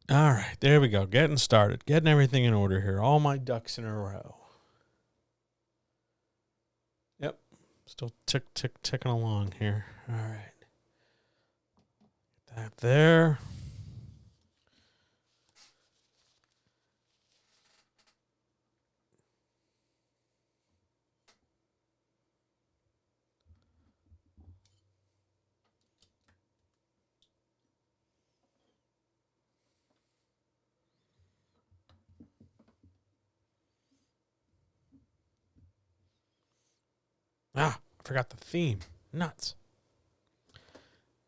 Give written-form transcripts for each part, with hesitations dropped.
All right, there we go. Getting started. Getting everything in order here. All my ducks in a row. Yep. Still ticking along here. All right. That there. I forgot the theme. Nuts.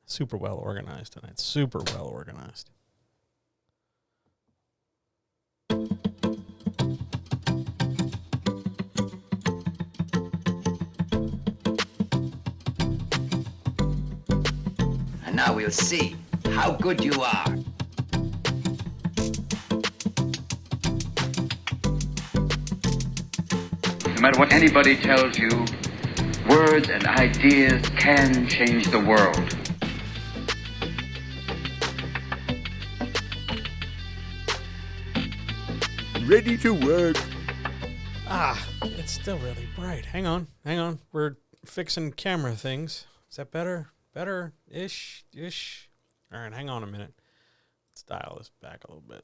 Super well organized tonight. Super well organized. And now we'll see how good you are. No matter what anybody tells you, words and ideas can change the world. Ready to work. It's still really bright. Hang on. We're fixing camera things. Is that better? Better-ish? All right, hang on a minute. Let's dial this back a little bit.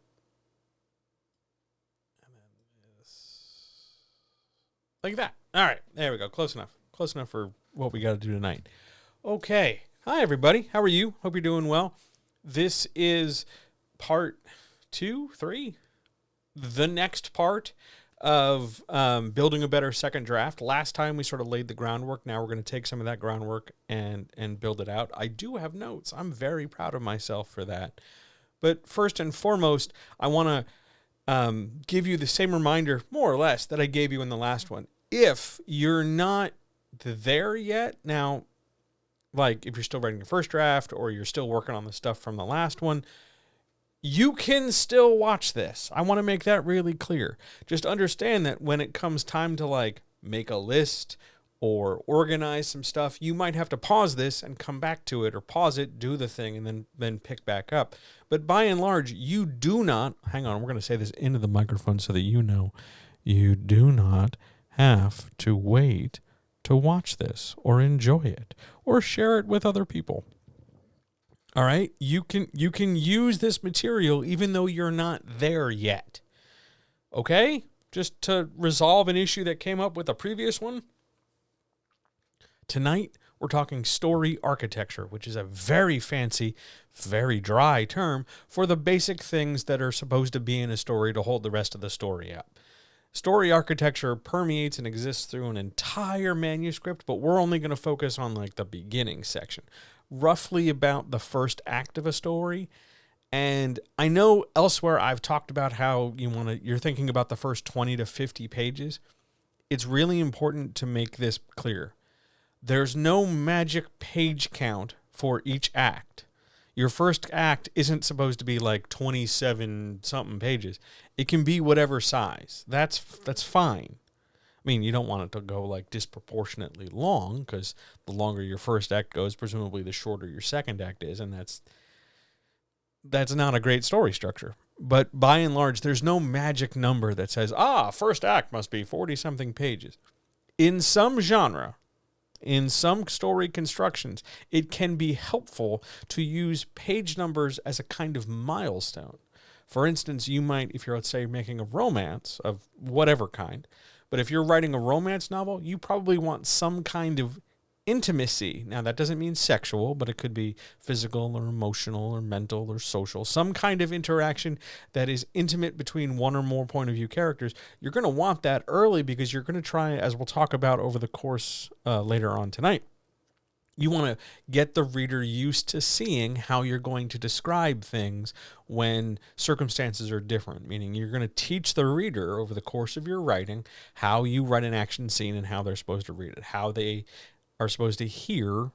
And then this. Like that. All right, there we go. Close enough. Close enough for what we got to do tonight. Okay. Hi, everybody. How are you? Hope you're doing well. This is part 2, 3, the next part of building a better second draft. Last time we sort of laid the groundwork. Now we're going to take some of that groundwork and build it out. I do have notes. I'm very proud of myself for that. But first and foremost, I want to give you the same reminder, more or less, that I gave you in the last one. If you're not there yet, now, like if you're still writing your first draft or you're still working on the stuff from the last one, you can still watch this. I want to make that really clear. Just understand that when it comes time to like make a list or organize some stuff, you might have to pause this and come back to it, or pause it, do the thing, and then pick back up. But by and large, you do not, hang on, we're going to say this into the microphone so that you know, you do not have to wait to watch this or enjoy it or share it with other people. All right, you can use this material even though you're not there yet. Okay? Just to resolve an issue that came up with a previous one. Tonight, we're talking story architecture, which is a very fancy, very dry term for the basic things that are supposed to be in a story to hold the rest of the story up. Story architecture permeates and exists through an entire manuscript, but we're only going to focus on like the beginning section. Roughly about the first act of a story. And I know elsewhere I've talked about how you're thinking about the first 20 to 50 pages. It's really important to make this clear. There's no magic page count for each act. Your first act isn't supposed to be like 27 something pages. It can be whatever size. That's fine. I mean, you don't want it to go like disproportionately long, because the longer your first act goes, presumably the shorter your second act is, and that's not a great story structure. But by and large, there's no magic number that says, first act must be 40-something pages. In some genre, in some story constructions, it can be helpful to use page numbers as a kind of milestone. For instance, you might, if you're, let's say, making a romance of whatever kind, but if you're writing a romance novel, you probably want some kind of intimacy. Now, that doesn't mean sexual, but it could be physical or emotional or mental or social. Some kind of interaction that is intimate between one or more point of view characters. You're going to want that early because you're going to try, as we'll talk about over the course later on tonight, you want to get the reader used to seeing how you're going to describe things when circumstances are different, meaning you're going to teach the reader over the course of your writing how you write an action scene and how they're supposed to read it, how they are supposed to hear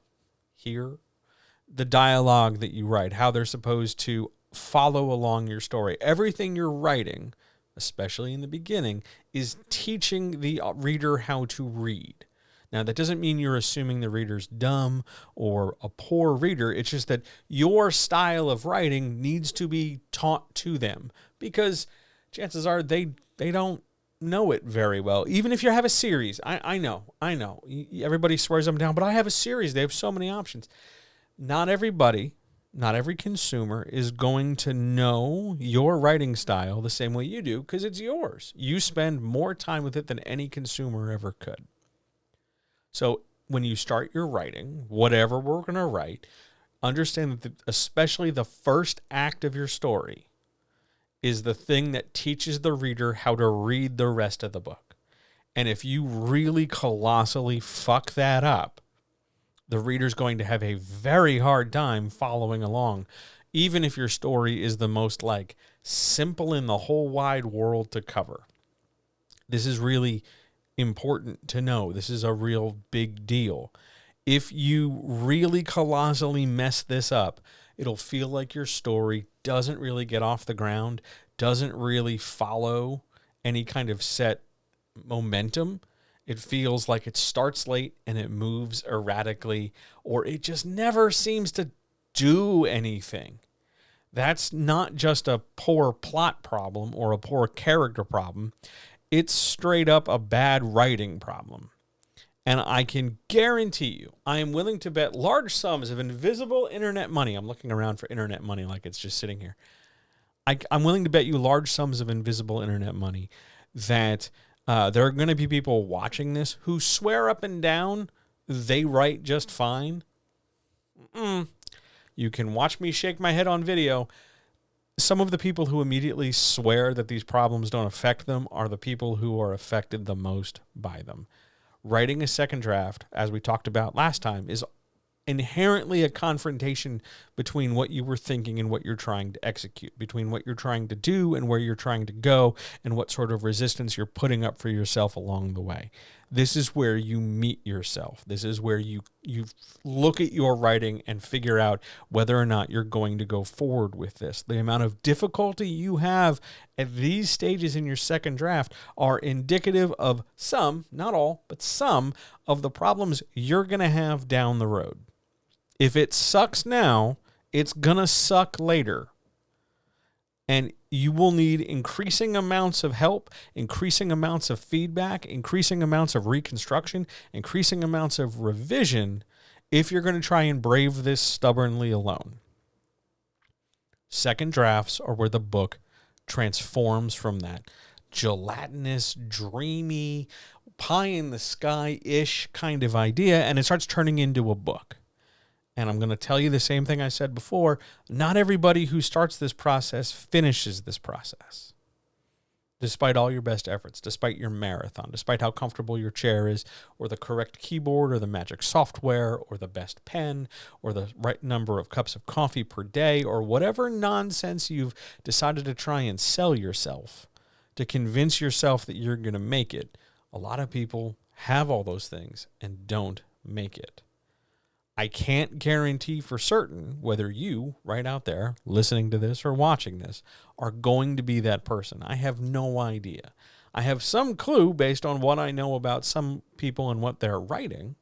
the dialogue that you write, how they're supposed to follow along your story. Everything you're writing, especially in the beginning, is teaching the reader how to read. Now, that doesn't mean you're assuming the reader's dumb or a poor reader. It's just that your style of writing needs to be taught to them, because chances are they don't know it very well. Even if you have a series, I know. Everybody swears them down, but I have a series. They have so many options. Not everybody, not every consumer is going to know your writing style the same way you do, because it's yours. You spend more time with it than any consumer ever could. So when you start your writing, whatever we're going to write, understand that especially the first act of your story is the thing that teaches the reader how to read the rest of the book. And if you really colossally fuck that up, the reader's going to have a very hard time following along, even if your story is the most like simple in the whole wide world to cover. This is really important to know. This is a real big deal. If you really colossally mess this up, it'll feel like your story doesn't really get off the ground, doesn't really follow any kind of set momentum. It feels like it starts late and it moves erratically, or it just never seems to do anything. That's not just a poor plot problem or a poor character problem. It's straight up a bad writing problem. And I can guarantee you, I am willing to bet large sums of invisible internet money. I'm looking around for internet money like it's just sitting here. I'm willing to bet you large sums of invisible internet money that there are going to be people watching this who swear up and down they write just fine. You can watch me shake my head on video. Some of the people who immediately swear that these problems don't affect them are the people who are affected the most by them. Writing a second draft, as we talked about last time, is inherently a confrontation between what you were thinking and what you're trying to execute, between what you're trying to do and where you're trying to go, and what sort of resistance you're putting up for yourself along the way. This is where you meet yourself. This is where you look at your writing and figure out whether or not you're going to go forward with this. The amount of difficulty you have at these stages in your second draft are indicative of some, not all, but some of the problems you're going to have down the road. If it sucks now, it's going to suck later. And you will need increasing amounts of help, increasing amounts of feedback, increasing amounts of reconstruction, increasing amounts of revision if you're going to try and brave this stubbornly alone. Second drafts are where the book transforms from that gelatinous, dreamy, pie-in-the-sky-ish kind of idea, and it starts turning into a book. And I'm going to tell you the same thing I said before. Not everybody who starts this process finishes this process. Despite all your best efforts, despite your marathon, despite how comfortable your chair is, or the correct keyboard, or the magic software, or the best pen, or the right number of cups of coffee per day, or whatever nonsense you've decided to try and sell yourself to convince yourself that you're going to make it. A lot of people have all those things and don't make it. I can't guarantee for certain whether you, right out there, listening to this or watching this, are going to be that person. I have no idea. I have some clue based on what I know about some people and what they're writing.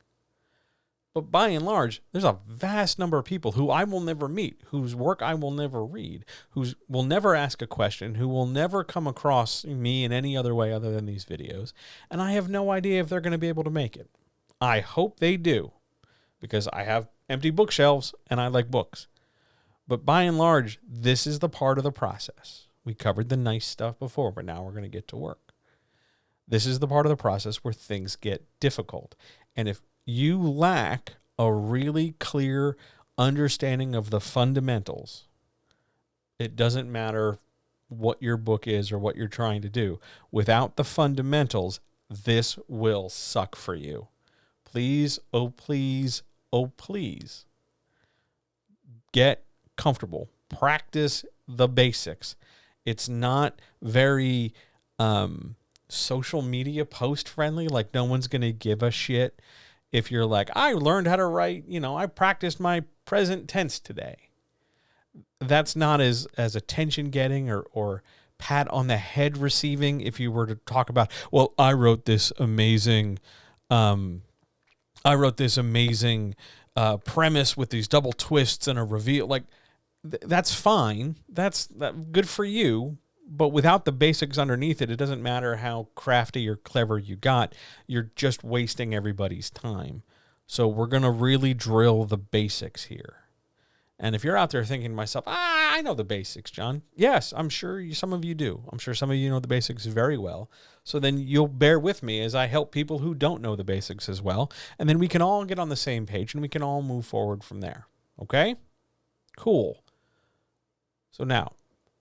But by and large, there's a vast number of people who I will never meet, whose work I will never read, who will never ask a question, who will never come across me in any other way other than these videos. And I have no idea if they're going to be able to make it. I hope they do, because I have empty bookshelves and I like books. But by and large, this is the part of the process. We covered the nice stuff before, but now we're going to get to work. This is the part of the process where things get difficult. And if you lack a really clear understanding of the fundamentals, it doesn't matter what your book is or what you're trying to do. Without the fundamentals, this will suck for you. Please, oh please, oh please, get comfortable. Practice the basics. It's not very social media post friendly. Like, no one's going to give a shit if you're like, I learned how to write, I practiced my present tense today. That's not as attention getting or pat on the head receiving if you were to talk about, well, I wrote this amazing I wrote this amazing premise with these double twists and a reveal. Like, that's fine. That's good for you. But without the basics underneath it, it doesn't matter how crafty or clever you got. You're just wasting everybody's time. So we're going to really drill the basics here. And if you're out there thinking to myself, I know the basics, John. Yes, I'm sure some of you do. I'm sure some of you know the basics very well. So then you'll bear with me as I help people who don't know the basics as well. And then we can all get on the same page and we can all move forward from there. Okay? Cool. So now,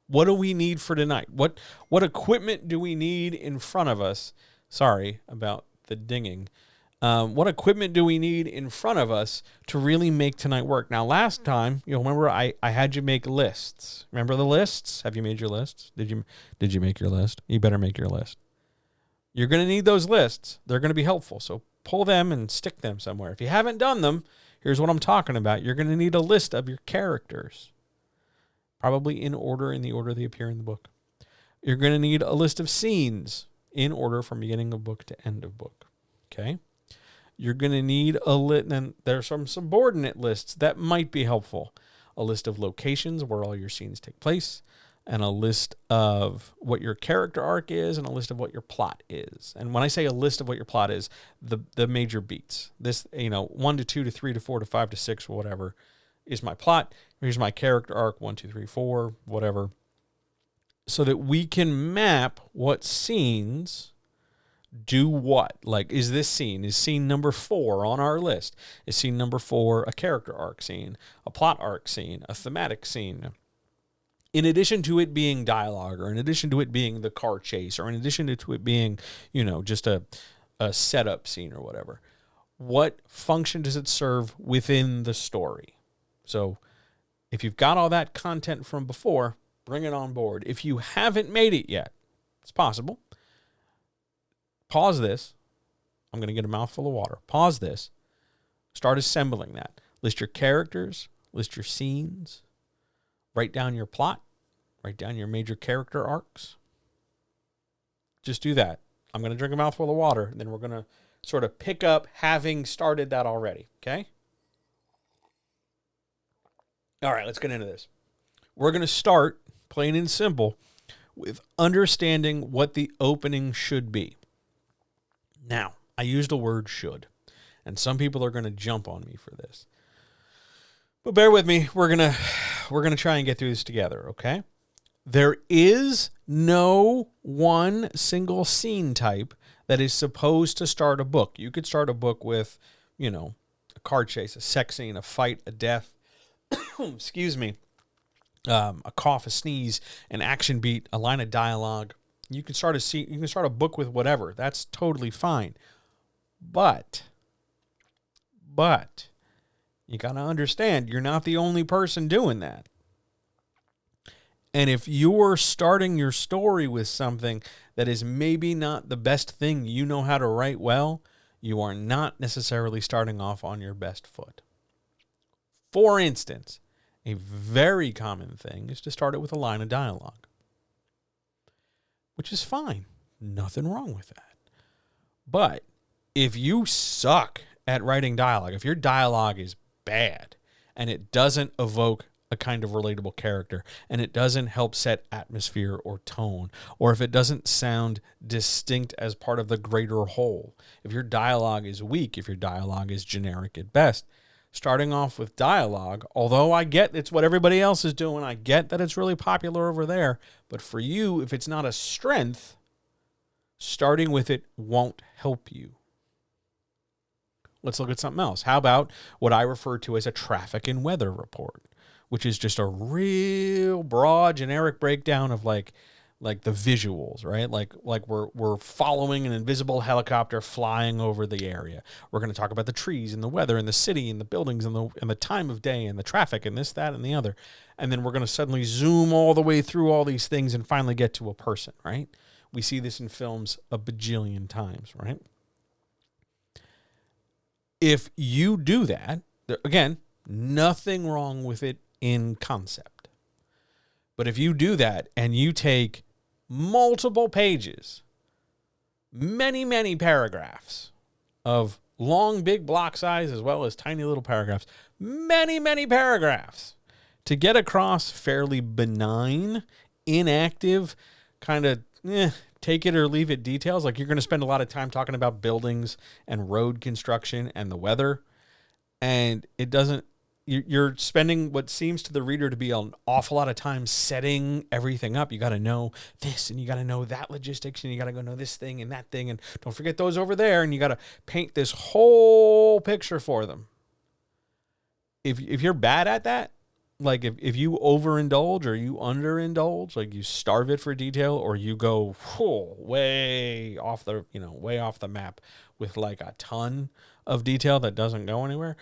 what do we need for tonight? What equipment do we need in front of us? Sorry about the dinging. What equipment do we need in front of us to really make tonight work? Now, last time, you'll remember I had you make lists. Remember the lists? Have you made your lists? Did you make your list? You better make your list. You're going to need those lists. They're going to be helpful. So pull them and stick them somewhere. If you haven't done them, here's what I'm talking about. You're going to need a list of your characters. Probably in the order they appear in the book. You're going to need a list of scenes in order from beginning of book to end of book. Okay? You're going to need a list, and there's some subordinate lists that might be helpful. A list of locations where all your scenes take place, and a list of what your character arc is, and a list of what your plot is. And when I say a list of what your plot is, the major beats. This, 1 to 2 to 3 to 4 to 5 to 6, whatever, is my plot. Here's my character arc, 1, 2, 3, 4, whatever. So that we can map what scenes do what. Like, is scene number 4 on our list? Is scene number 4 a character arc scene, a plot arc scene, a thematic scene? In addition to it being dialogue, or in addition to it being the car chase, or in addition to it being, just a setup scene or whatever, what function does it serve within the story? So if you've got all that content from before, bring it on board. If you haven't made it yet, it's possible. Pause this. I'm going to get a mouthful of water. Pause this. Start assembling that. List your characters. List your scenes. Write down your plot. Write down your major character arcs. Just do that. I'm going to drink a mouthful of water, and then we're going to sort of pick up having started that already. Okay? All right, let's get into this. We're going to start, plain and simple, with understanding what the opening should be. Now, I used the word should, and some people are going to jump on me for this. But bear with me. We're going to try and get through this together, okay? There is no one single scene type that is supposed to start a book. You could start a book with, a car chase, a sex scene, a fight, a death, excuse me, a cough, a sneeze, an action beat, a line of dialogue. You can start a book with whatever. That's totally fine. But you got to understand, you're not the only person doing that. And if you're starting your story with something that is maybe not the best thing you know how to write well, you are not necessarily starting off on your best foot. For instance, a very common thing is to start it with a line of dialogue, which is fine. Nothing wrong with that. But if you suck at writing dialogue, if your dialogue is bad and it doesn't evoke a kind of relatable character and it doesn't help set atmosphere or tone, or if it doesn't sound distinct as part of the greater whole, if your dialogue is weak, if your dialogue is generic at best, starting off with dialogue, although I get it's what everybody else is doing, I get that it's really popular over there, but for you, if it's not a strength, starting with it won't help you. Let's look at something else. How about what I refer to as a traffic and weather report, which is just a real broad, generic breakdown of like the visuals, right? Like we're following an invisible helicopter flying over the area. We're going to talk about the trees and the weather and the city and the buildings and the time of day and the traffic and this, that, and the other. And then we're going to suddenly zoom all the way through all these things and finally get to a person, right? We see this in films a bajillion times, right? If you do that, again, nothing wrong with it in concept. But if you do that and you take multiple pages, many, many paragraphs of long, big block size as well as tiny little paragraphs. Many, many paragraphs to get across fairly benign, inactive, kind of take it or leave it details. Like you're going to spend a lot of time talking about buildings and road construction and the weather. And it doesn't, you're spending what seems to the reader to be an awful lot of time setting everything up. You got to know this and you got to know that logistics and you got to go know this thing and that thing. And don't forget those over there. And you got to paint this whole picture for them. If you're bad at that, like if you overindulge or you underindulge, like you starve it for detail or you go way off the map with like a ton of detail that doesn't go anywhere,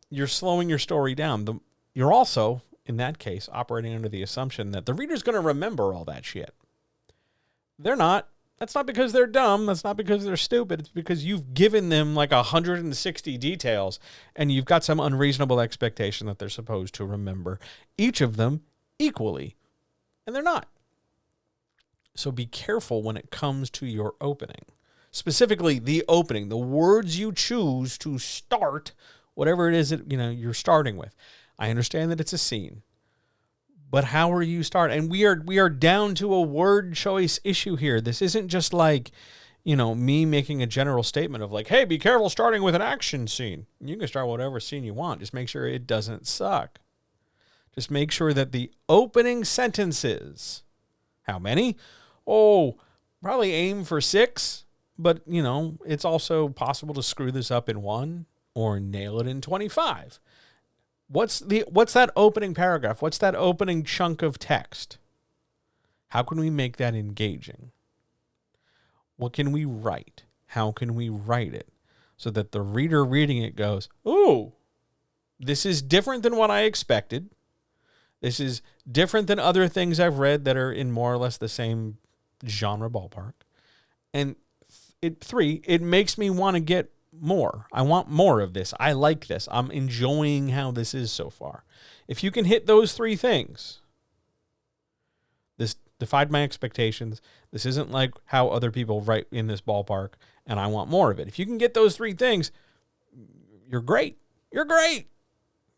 you're slowing your story down. You're also, in that case, operating under the assumption that the reader's going to remember all that shit. They're not. That's not because they're dumb. That's not because they're stupid. It's because you've given them like 160 details and you've got some unreasonable expectation that they're supposed to remember each of them equally. And they're not. So be careful when it comes to your opening. Specifically, the opening, the words you choose to start whatever it is that you're starting with. I understand that it's a scene, but how are you starting? And we are down to a word choice issue here. This isn't just like, me making a general statement of like, hey, be careful starting with an action scene. You can start whatever scene you want. Just make sure it doesn't suck. Just make sure that the opening sentences, how many? Oh, probably aim for 6, but it's also possible to screw this up in 1. Or nail it in 25. What's that opening paragraph? What's that opening chunk of text? How can we make that engaging? What can we write? How can we write it so that the reader reading it goes, ooh, this is different than what I expected. This is different than other things I've read that are in more or less the same genre ballpark. And 3, it makes me want to get more. I want more of this. I like this. I'm enjoying how this is so far. If you can hit those 3 things, this defied my expectations. This isn't like how other people write in this ballpark, and I want more of it. If you can get those 3 things, you're great. You're great.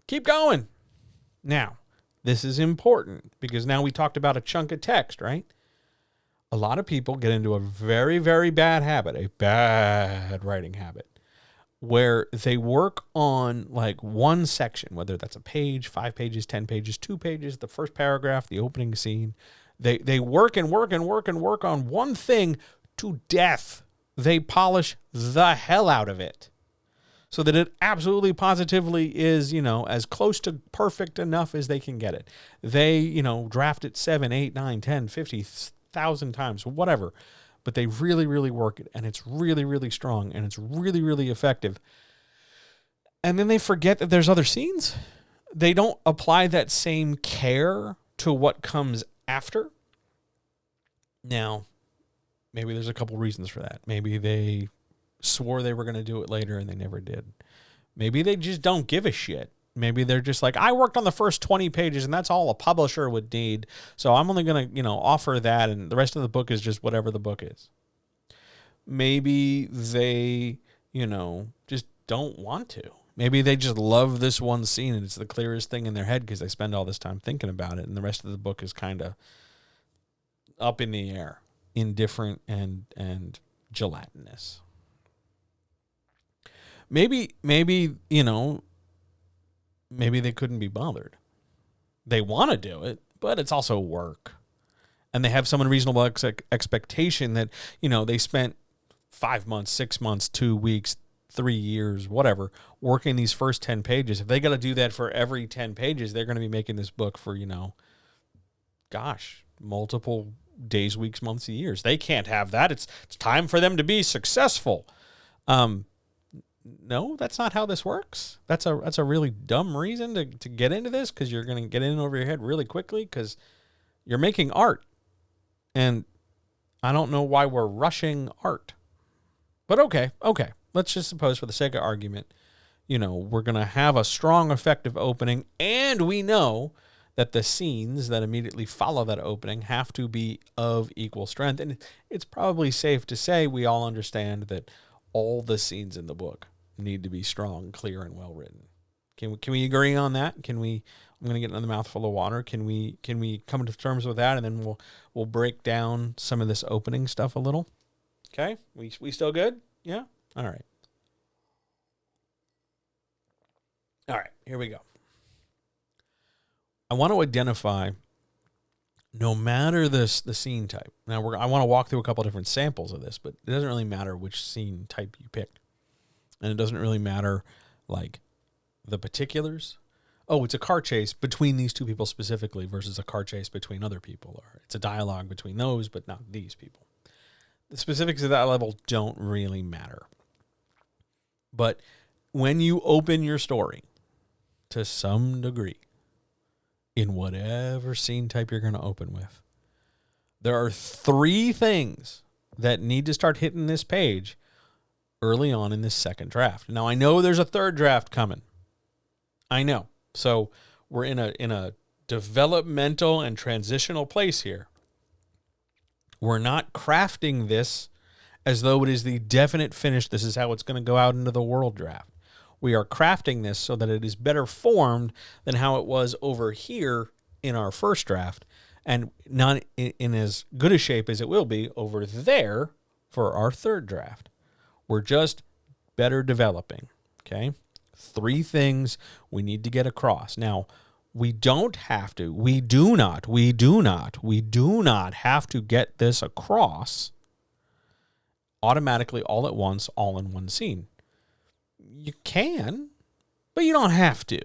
Keep going. Now, this is important because now we talked about a chunk of text, right? A lot of people get into a very, very bad habit, a bad writing habit, where they work on like one section, whether that's a page, 5 pages, 10 pages, 2 pages, the first paragraph, the opening scene. They work and work and work and work on one thing to death. They polish the hell out of it so that it absolutely positively is, as close to perfect enough as they can get it. They, draft it 7, 8, 9, 10, 50,000 times, whatever. But they really, really work it, and it's really, really strong, and it's really, really effective. And then they forget that there's other scenes. They don't apply that same care to what comes after. Now, maybe there's a couple reasons for that. Maybe they swore they were going to do it later, and they never did. Maybe they just don't give a shit. Maybe they're just like, I worked on the first 20 pages and that's all a publisher would need. So I'm only going to, offer that. And the rest of the book is just whatever the book is. Maybe they, just don't want to. Maybe they just love this one scene and it's the clearest thing in their head because they spend all this time thinking about it. And the rest of the book is kind of up in the air, indifferent and gelatinous. Maybe, maybe they couldn't be bothered. They want to do it, but it's also work. And they have some unreasonable expectation that, they spent 5 months, 6 months, 2 weeks, 3 years, whatever, working these first 10 pages. If they got to do that for every 10 pages, they're going to be making this book for, multiple days, weeks, months, and years. They can't have that. It's time for them to be successful. No, that's not how this works. That's a really dumb reason to get into this, because you're going to get in over your head really quickly because you're making art. And I don't know why we're rushing art. But okay. Let's just suppose for the sake of argument, we're going to have a strong, effective opening, and we know that the scenes that immediately follow that opening have to be of equal strength. And it's probably safe to say we all understand that all the scenes in the book need to be strong, clear, and well written. Can we agree on that? Can we? I'm going to get another mouthful of water. Can we come to terms with that, and then we'll break down some of this opening stuff a little? Okay, we still good? Yeah. All right. All right. Here we go. I want to identify, no matter the scene type. Now I want to walk through a couple different samples of this, but it doesn't really matter which scene type you pick, and it doesn't really matter like the particulars. Oh, it's a car chase between these two people specifically versus a car chase between other people, or it's a dialogue between those, but not these people. The specifics of that level don't really matter. But when you open your story, to some degree, in whatever scene type you're going to open with, there are 3 things that need to start hitting this page early on in this second draft. Now, I know there's a third draft coming. I know. So we're in a developmental and transitional place here. We're not crafting this as though it is the definite finish. This is how it's going to go out into the world draft. We are crafting this so that it is better formed than how it was over here in our first draft, and not in as good a shape as it will be over there for our third draft. We're just better developing, okay? 3 things we need to get across. Now, we do not have to get this across automatically all at once, all in one scene. You can, but you don't have to.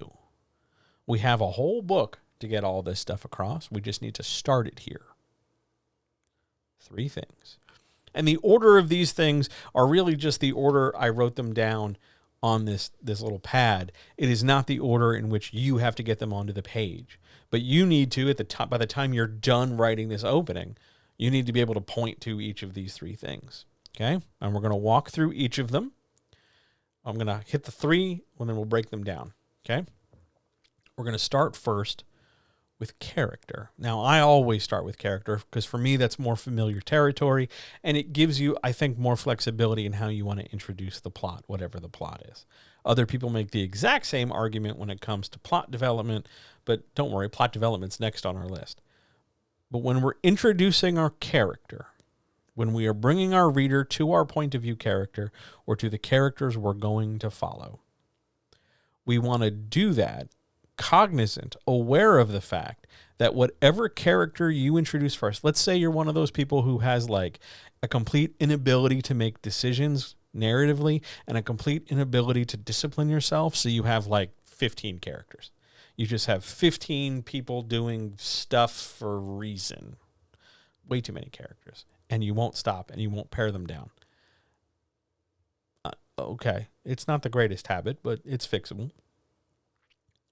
We have a whole book to get all this stuff across. We just need to start it here. 3 things. And the order of these things are really just the order I wrote them down on this little pad. It is not the order in which you have to get them onto the page. But you need to, by the time you're done writing this opening, you need to be able to point to each of these 3 things. Okay? And we're going to walk through each of them. I'm going to hit the 3, and then we'll break them down. Okay? We're going to start first with character. Now, I always start with character because for me, that's more familiar territory, and it gives you, I think, more flexibility in how you want to introduce the plot, whatever the plot is. Other people make the exact same argument when it comes to plot development, but don't worry, plot development's next on our list. But when we're introducing our character, when we are bringing our reader to our point of view character or to the characters we're going to follow, we want to do that cognizant, aware of the fact that whatever character you introduce first, let's say you're one of those people who has like a complete inability to make decisions narratively and a complete inability to discipline yourself. So you have like 15 characters. You just have 15 people doing stuff for a reason. Way too many characters. And you won't stop and you won't pare them down. Okay. It's not the greatest habit, but it's fixable.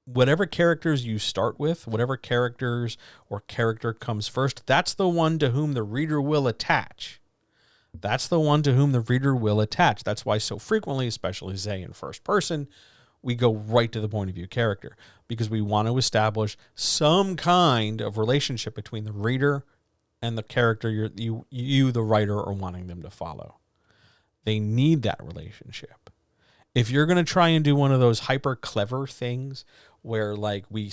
Whatever characters you start with, whatever characters or character comes first, that's the one to whom the reader will attach. That's the one to whom the reader will attach. That's why so frequently, especially say in first person, we go right to the point of view character because we want to establish some kind of relationship between the reader and the character you, the writer, are wanting them to follow. They need that relationship. If you're going to try and do one of those hyper clever things where like we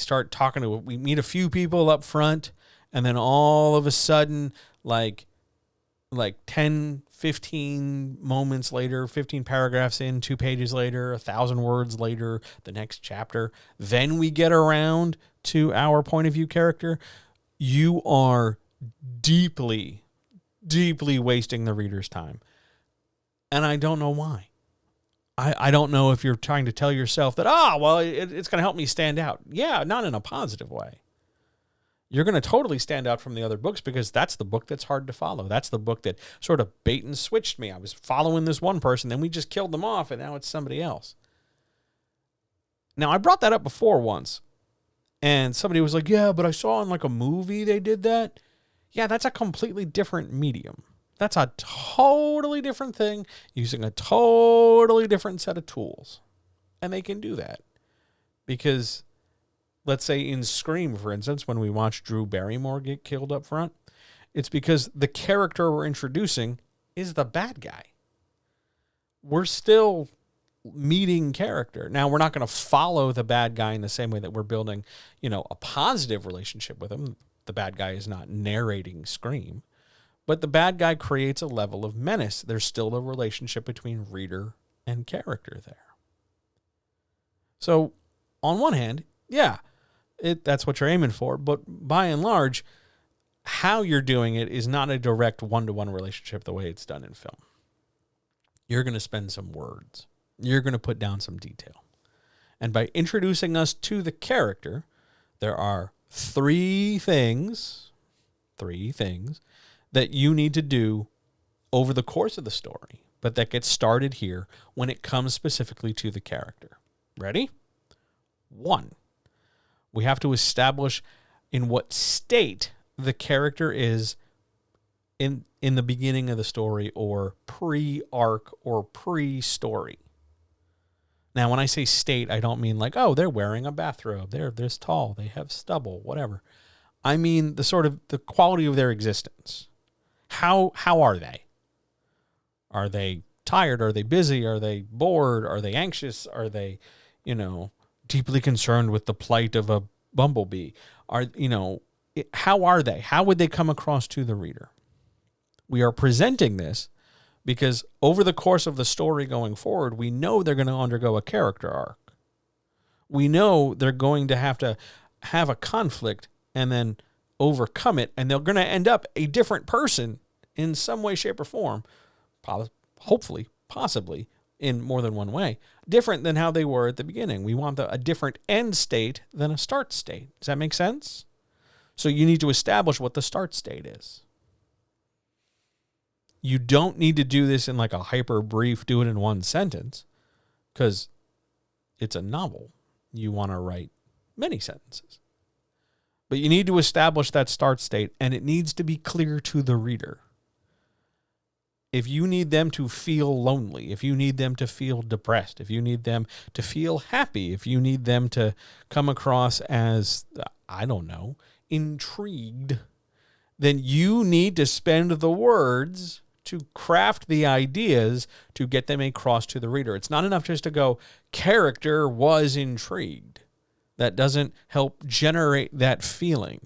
meet a few people up front and then all of a sudden like 10, 15 moments later, 15 paragraphs in, 2 pages later, 1,000 words later, the next chapter, then we get around to our point of view character, you are deeply, deeply wasting the reader's time. And I don't know why. I don't know if you're trying to tell yourself that, it's going to help me stand out. Yeah, not in a positive way. You're going to totally stand out from the other books because that's the book that's hard to follow. That's the book that sort of bait and switched me. I was following this one person, then we just killed them off, and now it's somebody else. Now, I brought that up before once, and somebody was like, yeah, but I saw in like a movie they did that. Yeah, that's a completely different medium. That's a totally different thing using a totally different set of tools. And they can do that. Because, let's say in Scream, for instance, when we watch Drew Barrymore get killed up front, it's because the character we're introducing is the bad guy. we're still meeting character. Now, we're not going to follow the bad guy in the same way that we're building, a positive relationship with him. The bad guy is not narrating Scream, but the bad guy creates a level of menace. There's still a relationship between reader and character there. So, on one hand, yeah, that's what you're aiming for, but by and large, how you're doing it is not a direct one-to-one relationship the way it's done in film. You're going to spend some words. You're going to put down some detail. And by introducing us to the character, there are three things that you need to do over the course of the story, but that gets started here when it comes specifically to the character. Ready? 1, we have to establish in what state the character is in the beginning of the story, or pre-arc or pre-story. Now, when I say state, I don't mean like, oh, they're wearing a bathrobe, they're this tall, they have stubble, whatever. I mean the quality of their existence. How are they? Are they tired? Are they busy? Are they bored? Are they anxious? Are they, deeply concerned with the plight of a bumblebee? How are they? How would they come across to the reader? We are presenting this because over the course of the story going forward, we know they're going to undergo a character arc. We know they're going to have a conflict and then overcome it, and they're going to end up a different person in some way, shape, or form, hopefully, possibly, in more than one way, different than how they were at the beginning. We want a different end state than a start state. Does that make sense? So you need to establish what the start state is. You don't need to do this in like a hyper brief, do it in one sentence, because it's a novel. You want to write many sentences. But you need to establish that start state, and it needs to be clear to the reader. If you need them to feel lonely, if you need them to feel depressed, if you need them to feel happy, if you need them to come across as, intrigued, then you need to spend the words to craft the ideas to get them across to the reader. It's not enough just to go, character was intrigued. That doesn't help generate that feeling.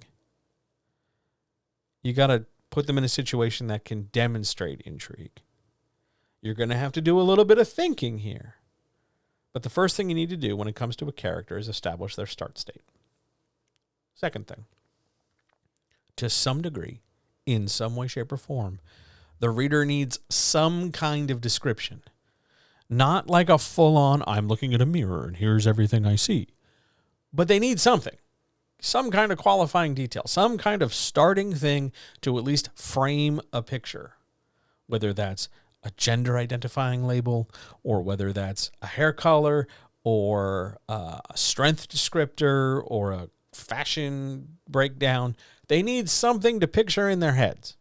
You got to put them in a situation that can demonstrate intrigue. You're going to have to do a little bit of thinking here. But the first thing you need to do when it comes to a character is establish their start state. Second thing, to some degree, in some way, shape, or form, the reader needs some kind of description. Not like a full-on, I'm looking at a mirror and here's everything I see. But they need something. Some kind of qualifying detail. Some kind of starting thing to at least frame a picture. Whether that's a gender identifying label, or whether that's a hair color, or a strength descriptor, or a fashion breakdown. They need something to picture in their heads.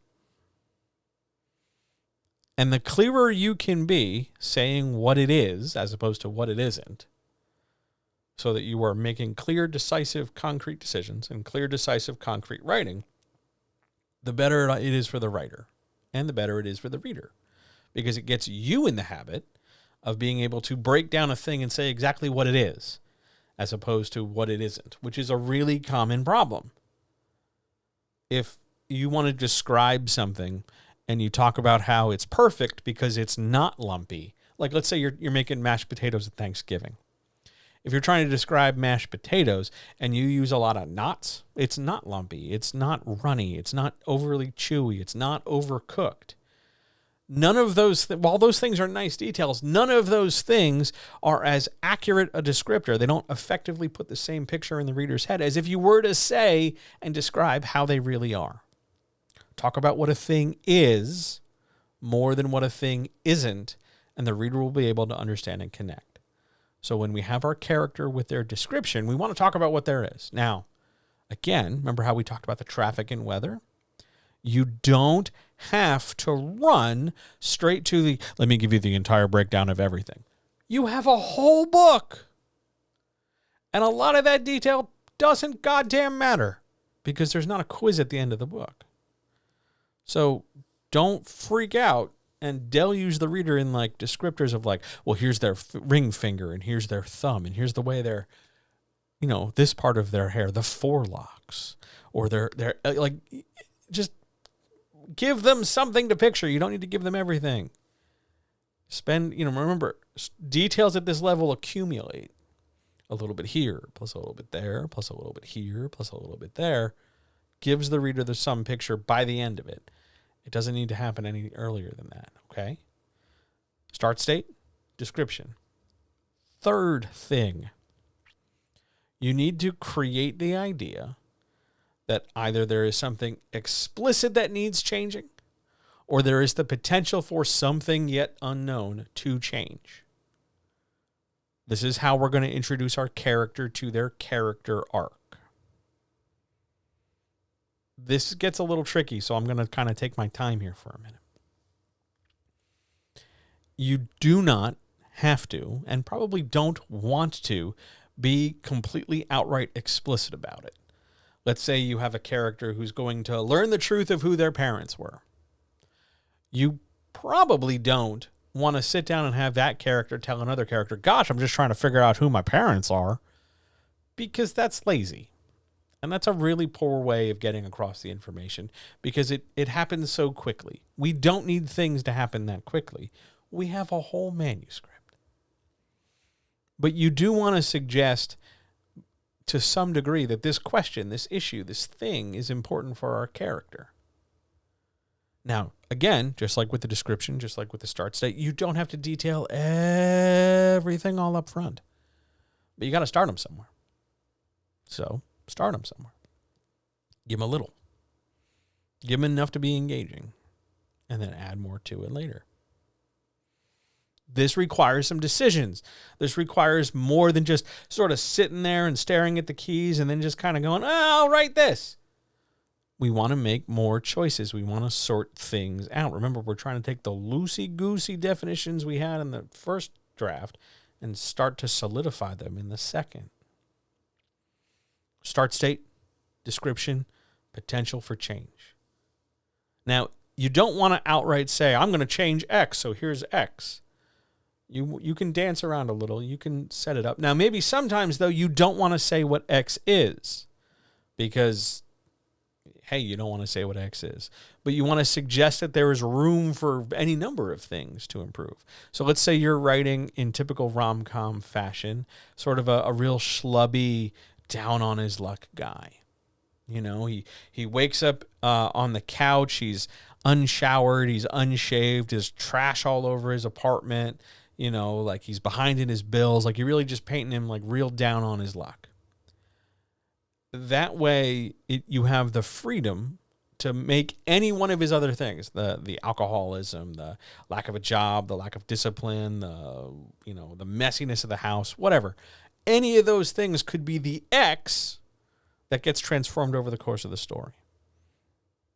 And the clearer you can be saying what it is as opposed to what it isn't, so that you are making clear, decisive, concrete decisions and clear, decisive, concrete writing, the better it is for the writer and the better it is for the reader, because it gets you in the habit of being able to break down a thing and say exactly what it is as opposed to what it isn't, which is a really common problem. If you want to describe something and you talk about how it's perfect because it's not lumpy, like let's say you're making mashed potatoes at Thanksgiving. If you're trying to describe mashed potatoes and you use a lot of knots, it's not lumpy, it's not runny, it's not overly chewy, it's not overcooked. None of those, while those things are nice details, none of those things are as accurate a descriptor. They don't effectively put the same picture in the reader's head as if you were to say and describe how they really are. Talk about what a thing is more than what a thing isn't, and the reader will be able to understand and connect. So when we have our character with their description, we want to talk about what there is. Now, again, remember how we talked about the traffic and weather? You don't have to run straight to let me give you the entire breakdown of everything. You have a whole book. And a lot of that detail doesn't goddamn matter because there's not a quiz at the end of the book. So don't freak out and deluge the reader in like descriptors of like, well, here's their ring finger and here's their thumb and here's the way they're, you know, this part of their hair, the forelocks, or their like, just give them something to picture. You don't need to give them everything. Remember, details at this level accumulate. A little bit here, plus a little bit there, plus a little bit here, plus a little bit there, gives the reader the sum picture by the end of it. It doesn't need to happen any earlier than that, okay? Start state, description. Third thing, you need to create the idea that either there is something explicit that needs changing, or there is the potential for something yet unknown to change. This is how we're going to introduce our character to their character arc. This gets a little tricky, so I'm going to kind of take my time here for a minute. You do not have to, and probably don't want to, be completely outright explicit about it. Let's say you have a character who's going to learn the truth of who their parents were. You probably don't want to sit down and have that character tell another character, gosh, I'm just trying to figure out who my parents are, because that's lazy. And that's a really poor way of getting across the information, because it happens so quickly. We don't need things to happen that quickly. We have a whole manuscript. But you do want to suggest to some degree that this question, this issue, this thing is important for our character. Now, again, just like with the description, just like with the start state, you don't have to detail everything all up front. But you got to start them somewhere. So, start them somewhere. Give them a little. Give them enough to be engaging. And then add more to it later. This requires some decisions. This requires more than just sort of sitting there and staring at the keys and then just kind of going, I'll write this. We want to make more choices. We want to sort things out. Remember, we're trying to take the loosey-goosey definitions we had in the first draft and start to solidify them in the second. Start state, description, potential for change. Now, you don't want to outright say, I'm going to change X, so here's X. You can dance around a little. You can set it up. Now, maybe sometimes, though, you don't want to say what X is because, hey, you don't want to say what X is. But you want to suggest that there is room for any number of things to improve. So let's say you're writing in typical rom-com fashion, sort of a real schlubby, down-on-his-luck guy. You know, he wakes up on the couch. He's unshowered. He's unshaved. There's trash all over his apartment. You know, like he's behind in his bills. Like you're really just painting him like real down on his luck. That way, you have the freedom to make any one of his other things, the alcoholism, the lack of a job, the lack of discipline, the messiness of the house, whatever. Any of those things could be the X that gets transformed over the course of the story.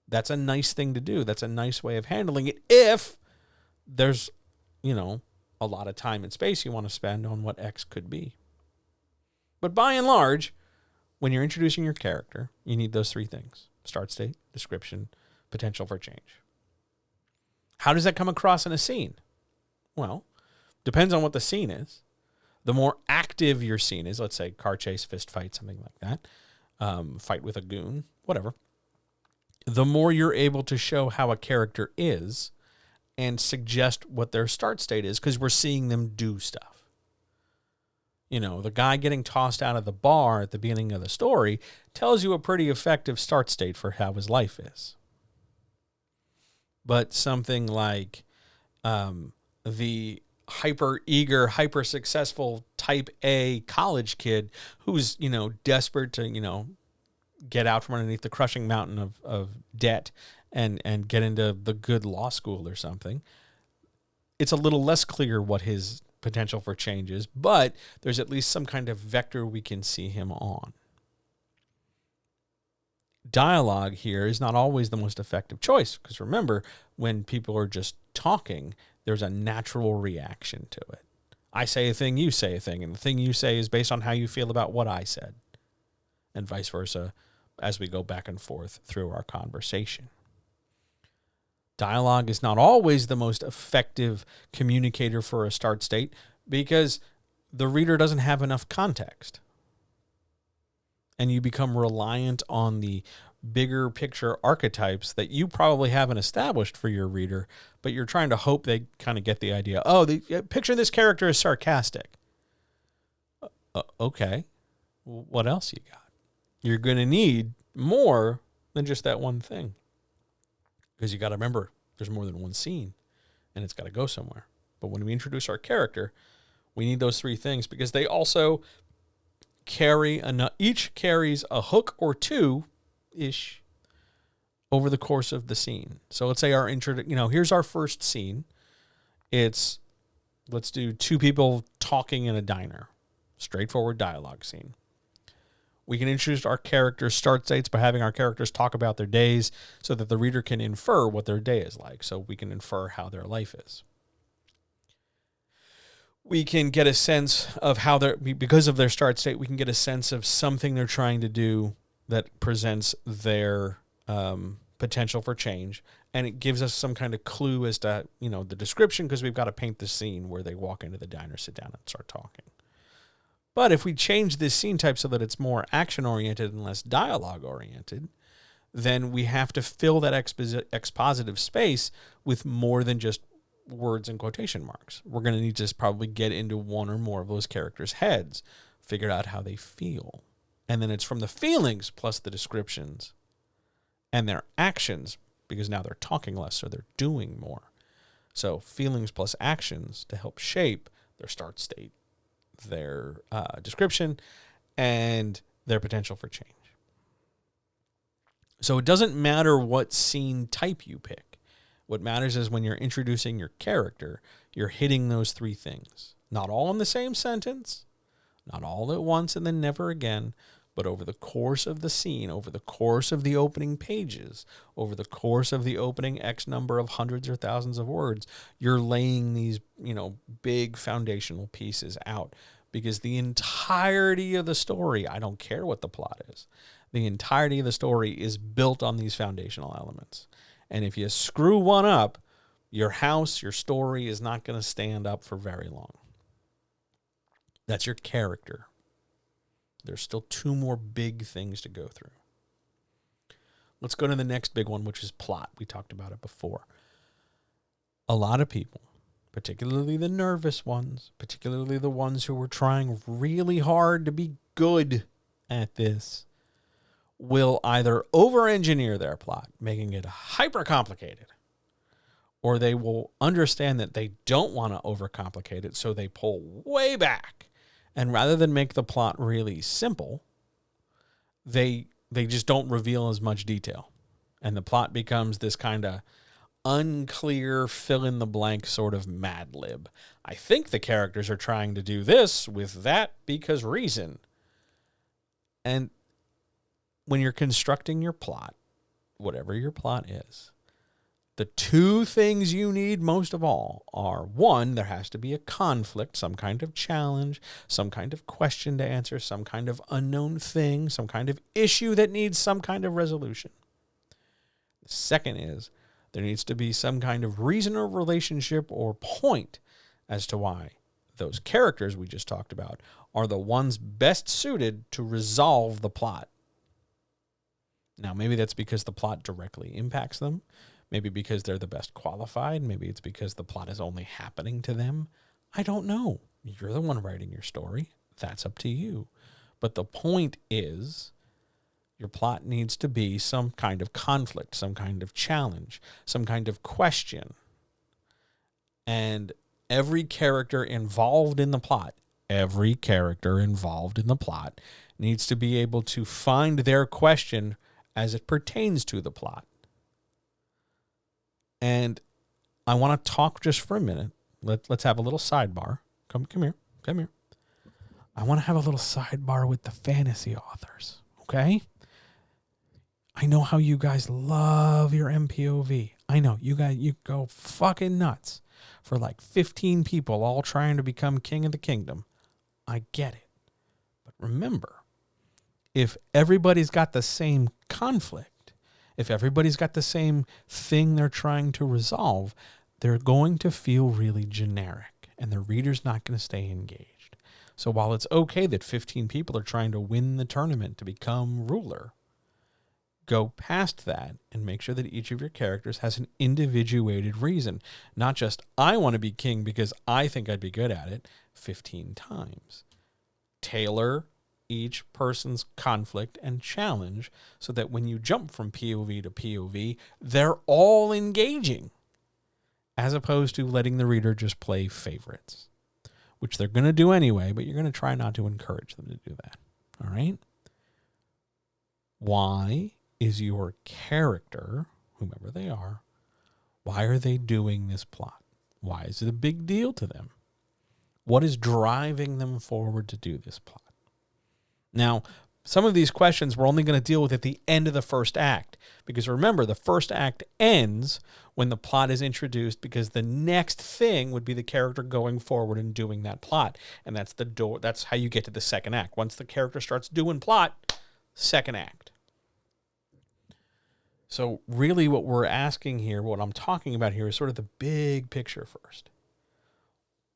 That's a nice thing to do. That's a nice way of handling it if there's, a lot of time and space you want to spend on what X could be. But by and large, when you're introducing your character, you need those three things: start state, description, potential for change. How does that come across in a scene? Well, depends on what the scene is. The more active your scene is, let's say car chase, fist fight, something like that, fight with a goon, whatever, the more you're able to show how a character is and suggest what their start state is, because we're seeing them do stuff. The guy getting tossed out of the bar at the beginning of the story tells you a pretty effective start state for how his life is. But something like the hyper-eager, hyper-successful type A college kid who's, desperate to, get out from underneath the crushing mountain of debt and get into the good law school or something, it's a little less clear what his potential for change is, but there's at least some kind of vector we can see him on. Dialogue here is not always the most effective choice, because remember, when people are just talking, there's a natural reaction to it. I say a thing, you say a thing, and the thing you say is based on how you feel about what I said, and vice versa as we go back and forth through our conversation. Dialogue is not always the most effective communicator for a start state because the reader doesn't have enough context. And you become reliant on the bigger picture archetypes that you probably haven't established for your reader, but you're trying to hope they kind of get the idea. Oh, picture this character as sarcastic. Okay. What else you got? You're going to need more than just that one thing. Because you got to remember, there's more than one scene, and it's got to go somewhere. But when we introduce our character, we need those three things because they also each carries a hook or two-ish over the course of the scene. So let's say here's our first scene. Let's do two people talking in a diner. Straightforward dialogue scene. We can introduce our characters' start states by having our characters talk about their days so that the reader can infer what their day is like, so we can infer how their life is. We can get a sense of how because of their start state, we can get a sense of something they're trying to do that presents their potential for change. And it gives us some kind of clue as to, the description, because we've got to paint the scene where they walk into the diner, sit down, and start talking. But if we change this scene type so that it's more action-oriented and less dialogue-oriented, then we have to fill that expositive space with more than just words and quotation marks. We're going to need to probably get into one or more of those characters' heads, figure out how they feel. And then it's from the feelings plus the descriptions and their actions, because now they're talking less, so they're doing more. So feelings plus actions to help shape their start state, their description, and their potential for change. So it doesn't matter what scene type you pick. What matters is when you're introducing your character, you're hitting those three things. Not all in the same sentence, not all at once and then never again, but over the course of the scene, over the course of the opening pages, over the course of the opening X number of hundreds or thousands of words, you're laying these, big foundational pieces out. Because the entirety of the story, I don't care what the plot is, the entirety of the story is built on these foundational elements. And if you screw one up, your house, your story is not going to stand up for very long. That's your character. There's still two more big things to go through. Let's go to the next big one, which is plot. We talked about it before. A lot of people, particularly the nervous ones, particularly the ones who are trying really hard to be good at this, will either over-engineer their plot, making it hyper-complicated, or they will understand that they don't want to overcomplicate it, so they pull way back. And rather than make the plot really simple, they just don't reveal as much detail. And the plot becomes this kind of unclear, fill-in-the-blank sort of Mad Lib. I think the characters are trying to do this with that because reason. And when you're constructing your plot, whatever your plot is, the two things you need most of all are, one, there has to be a conflict, some kind of challenge, some kind of question to answer, some kind of unknown thing, some kind of issue that needs some kind of resolution. The second is, there needs to be some kind of reason or relationship or point as to why those characters we just talked about are the ones best suited to resolve the plot. Now, maybe that's because the plot directly impacts them. Maybe because they're the best qualified. Maybe it's because the plot is only happening to them. I don't know. You're the one writing your story. That's up to you. But the point is, your plot needs to be some kind of conflict, some kind of challenge, some kind of question. And every character involved in the plot needs to be able to find their question as it pertains to the plot. And I want to talk just for a minute. Let's have a little sidebar. Come here. I want to have a little sidebar with the fantasy authors, okay? I know how you guys love your MPOV. I know, you go fucking nuts for like 15 people all trying to become king of the kingdom. I get it. But remember, if everybody's got the same conflict, If everybody's got the same thing they're trying to resolve, they're going to feel really generic, and the reader's not going to stay engaged. So while it's okay that 15 people are trying to win the tournament to become ruler, go past that and make sure that each of your characters has an individuated reason. Not just, I want to be king because I think I'd be good at it 15 times. Tailor each person's conflict and challenge so that when you jump from POV to POV, they're all engaging, as opposed to letting the reader just play favorites, which they're going to do anyway, but you're going to try not to encourage them to do that. All right? Why is your character, whomever they are, why are they doing this plot? Why is it a big deal to them? What is driving them forward to do this plot? Now, some of these questions we're only going to deal with at the end of the first act, because remember, the first act ends when the plot is introduced, because the next thing would be the character going forward and doing that plot, and that's the door. That's how you get to the second act. Once the character starts doing plot, second act. So really what we're asking here, what I'm talking about here, is sort of the big picture first.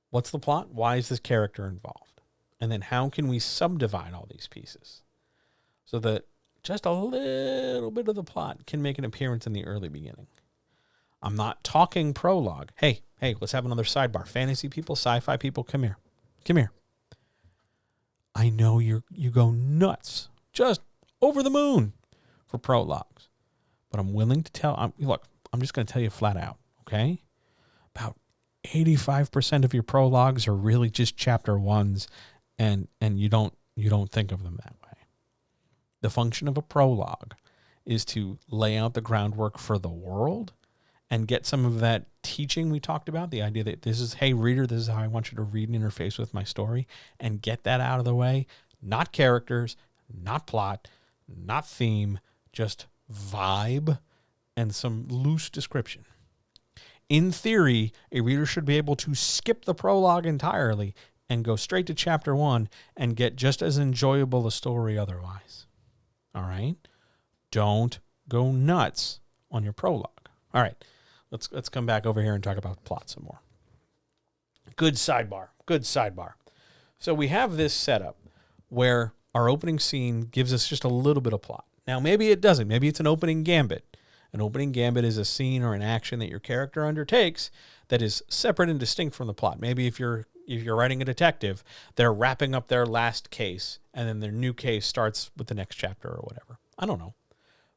What's the plot? Why is this character involved? And then how can we subdivide all these pieces so that just a little bit of the plot can make an appearance in the early beginning? I'm not talking prologue. Hey, let's have another sidebar. Fantasy people, sci-fi people, come here. Come here. I know you go nuts, just over the moon for prologues. But I'm willing to tell, look, I'm just going to tell you flat out, okay? About 85% of your prologues are really just chapter ones, and you don't think of them that way. The function of a prologue is to lay out the groundwork for the world and get some of that teaching we talked about, the idea that this is, hey, reader, this is how I want you to read and interface with my story, and get that out of the way. Not characters, not plot, not theme, just vibe and some loose description. In theory, a reader should be able to skip the prologue entirely and go straight to chapter 1 and get just as enjoyable a story otherwise. All right? Don't go nuts on your prologue. All right, let's come back over here and talk about plot some more. Good sidebar. So we have this setup where our opening scene gives us just a little bit of plot. Now, maybe it doesn't. Maybe it's an opening gambit. An opening gambit is a scene or an action that your character undertakes that is separate and distinct from the plot. Maybe if you're writing a detective, they're wrapping up their last case, and then their new case starts with the next chapter or whatever. I don't know.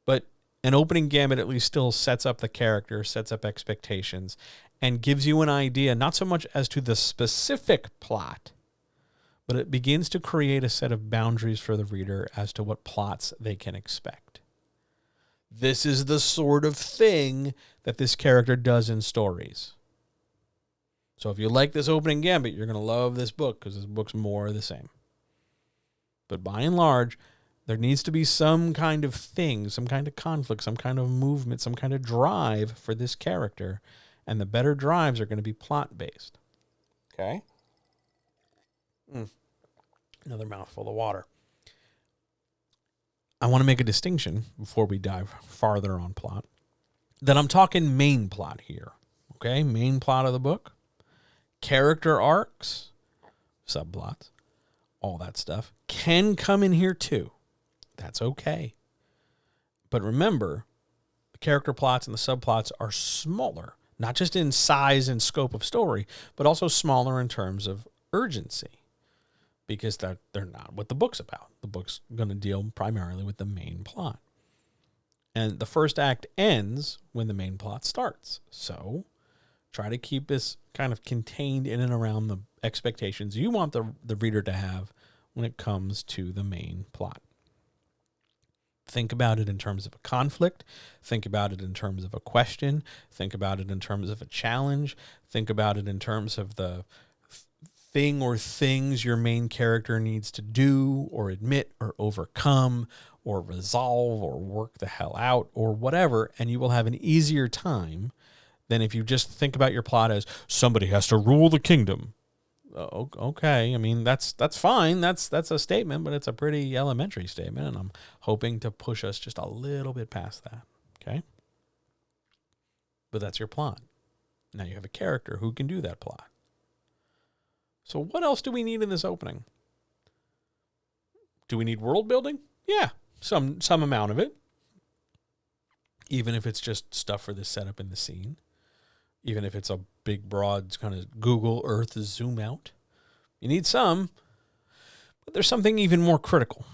But an opening gambit at least still sets up the character, sets up expectations, and gives you an idea, not so much as to the specific plot, but it begins to create a set of boundaries for the reader as to what plots they can expect. This is the sort of thing that this character does in stories. So if you like this opening gambit, you're going to love this book because this book's more of the same. But by and large, there needs to be some kind of thing, some kind of conflict, some kind of movement, some kind of drive for this character. And the better drives are going to be plot-based. Okay? Another mouthful of water. I want to make a distinction before we dive farther on plot, that I'm talking main plot here. Okay? Main plot of the book. Character arcs, subplots, all that stuff can come in here too. That's okay. But remember, the character plots and the subplots are smaller, not just in size and scope of story, but also smaller in terms of urgency, because they're not what the book's about. The book's going to deal primarily with the main plot. And the first act ends when the main plot starts. So try to keep this kind of contained in and around the expectations you want the reader to have when it comes to the main plot. Think about it in terms of a conflict. Think about it in terms of a question. Think about it in terms of a challenge. Think about it in terms of the thing or things your main character needs to do or admit or overcome or resolve or work the hell out or whatever, and you will have an easier time than if you just think about your plot as somebody has to rule the kingdom. Okay, I mean, that's fine. That's a statement, but it's a pretty elementary statement, and I'm hoping to push us just a little bit past that. Okay? But that's your plot. Now you have a character who can do that plot. So what else do we need in this opening? Do we need world building? Yeah, some amount of it. Even if it's just stuff for the setup in the scene. Even if it's a big, broad kind of Google Earth zoom out. You need some. But there's something even more critical.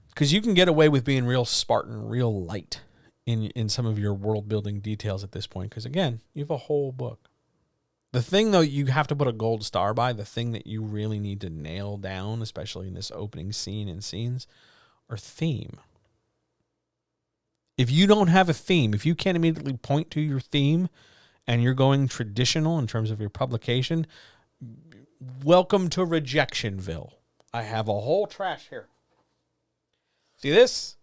Because you can get away with being real Spartan, real light in some of your world building details at this point. Because again, you have a whole book. The thing, though, you have to put a gold star by, the thing that you really need to nail down, especially in this opening scene and scenes, are theme. If you don't have a theme, if you can't immediately point to your theme and you're going traditional in terms of your publication, welcome to Rejectionville. I have a whole trash here. See this?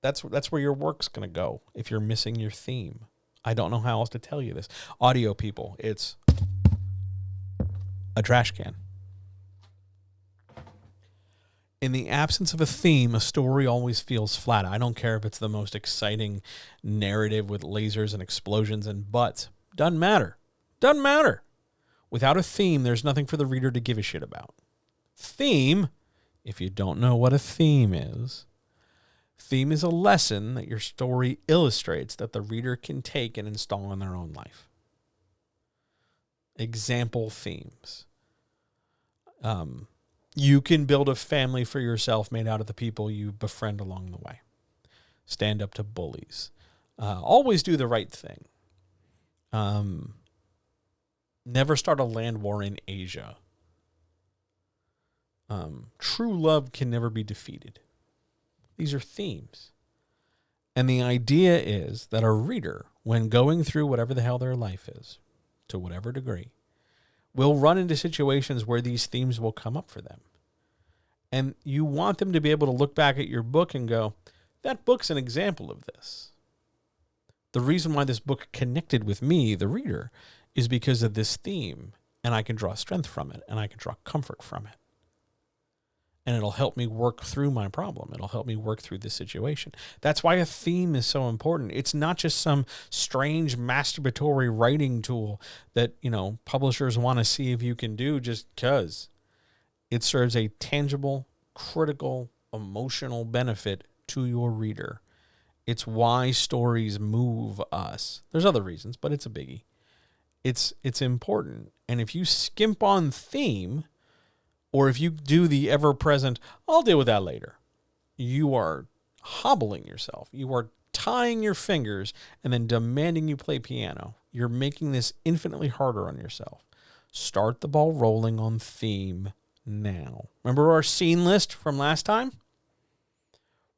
That's where your work's going to go if you're missing your theme. I don't know how else to tell you this. Audio people, it's a trash can. In the absence of a theme, a story always feels flat. I don't care if it's the most exciting narrative with lasers and explosions and butts. Doesn't matter. Doesn't matter. Without a theme, there's nothing for the reader to give a shit about. Theme, if you don't know what a theme is a lesson that your story illustrates that the reader can take and install in their own life. Example themes. You can build a family for yourself made out of the people you befriend along the way. Stand up to bullies. Always do the right thing. Never start a land war in Asia. True love can never be defeated. These are themes. And the idea is that a reader, when going through whatever the hell their life is, to whatever degree, will run into situations where these themes will come up for them. And you want them to be able to look back at your book and go, that book's an example of this. The reason why this book connected with me, the reader, is because of this theme. And I can draw strength from it, and I can draw comfort from it. And it'll help me work through my problem. It'll help me work through this situation. That's why a theme is so important. It's not just some strange masturbatory writing tool that, publishers want to see if you can do just because. It serves a tangible, critical, emotional benefit to your reader. It's why stories move us. There's other reasons, but it's a biggie. It's important. And if you skimp on theme, or if you do the ever-present, I'll deal with that later, you are hobbling yourself. You are tying your fingers and then demanding you play piano. You're making this infinitely harder on yourself. Start the ball rolling on theme now. Remember our scene list from last time?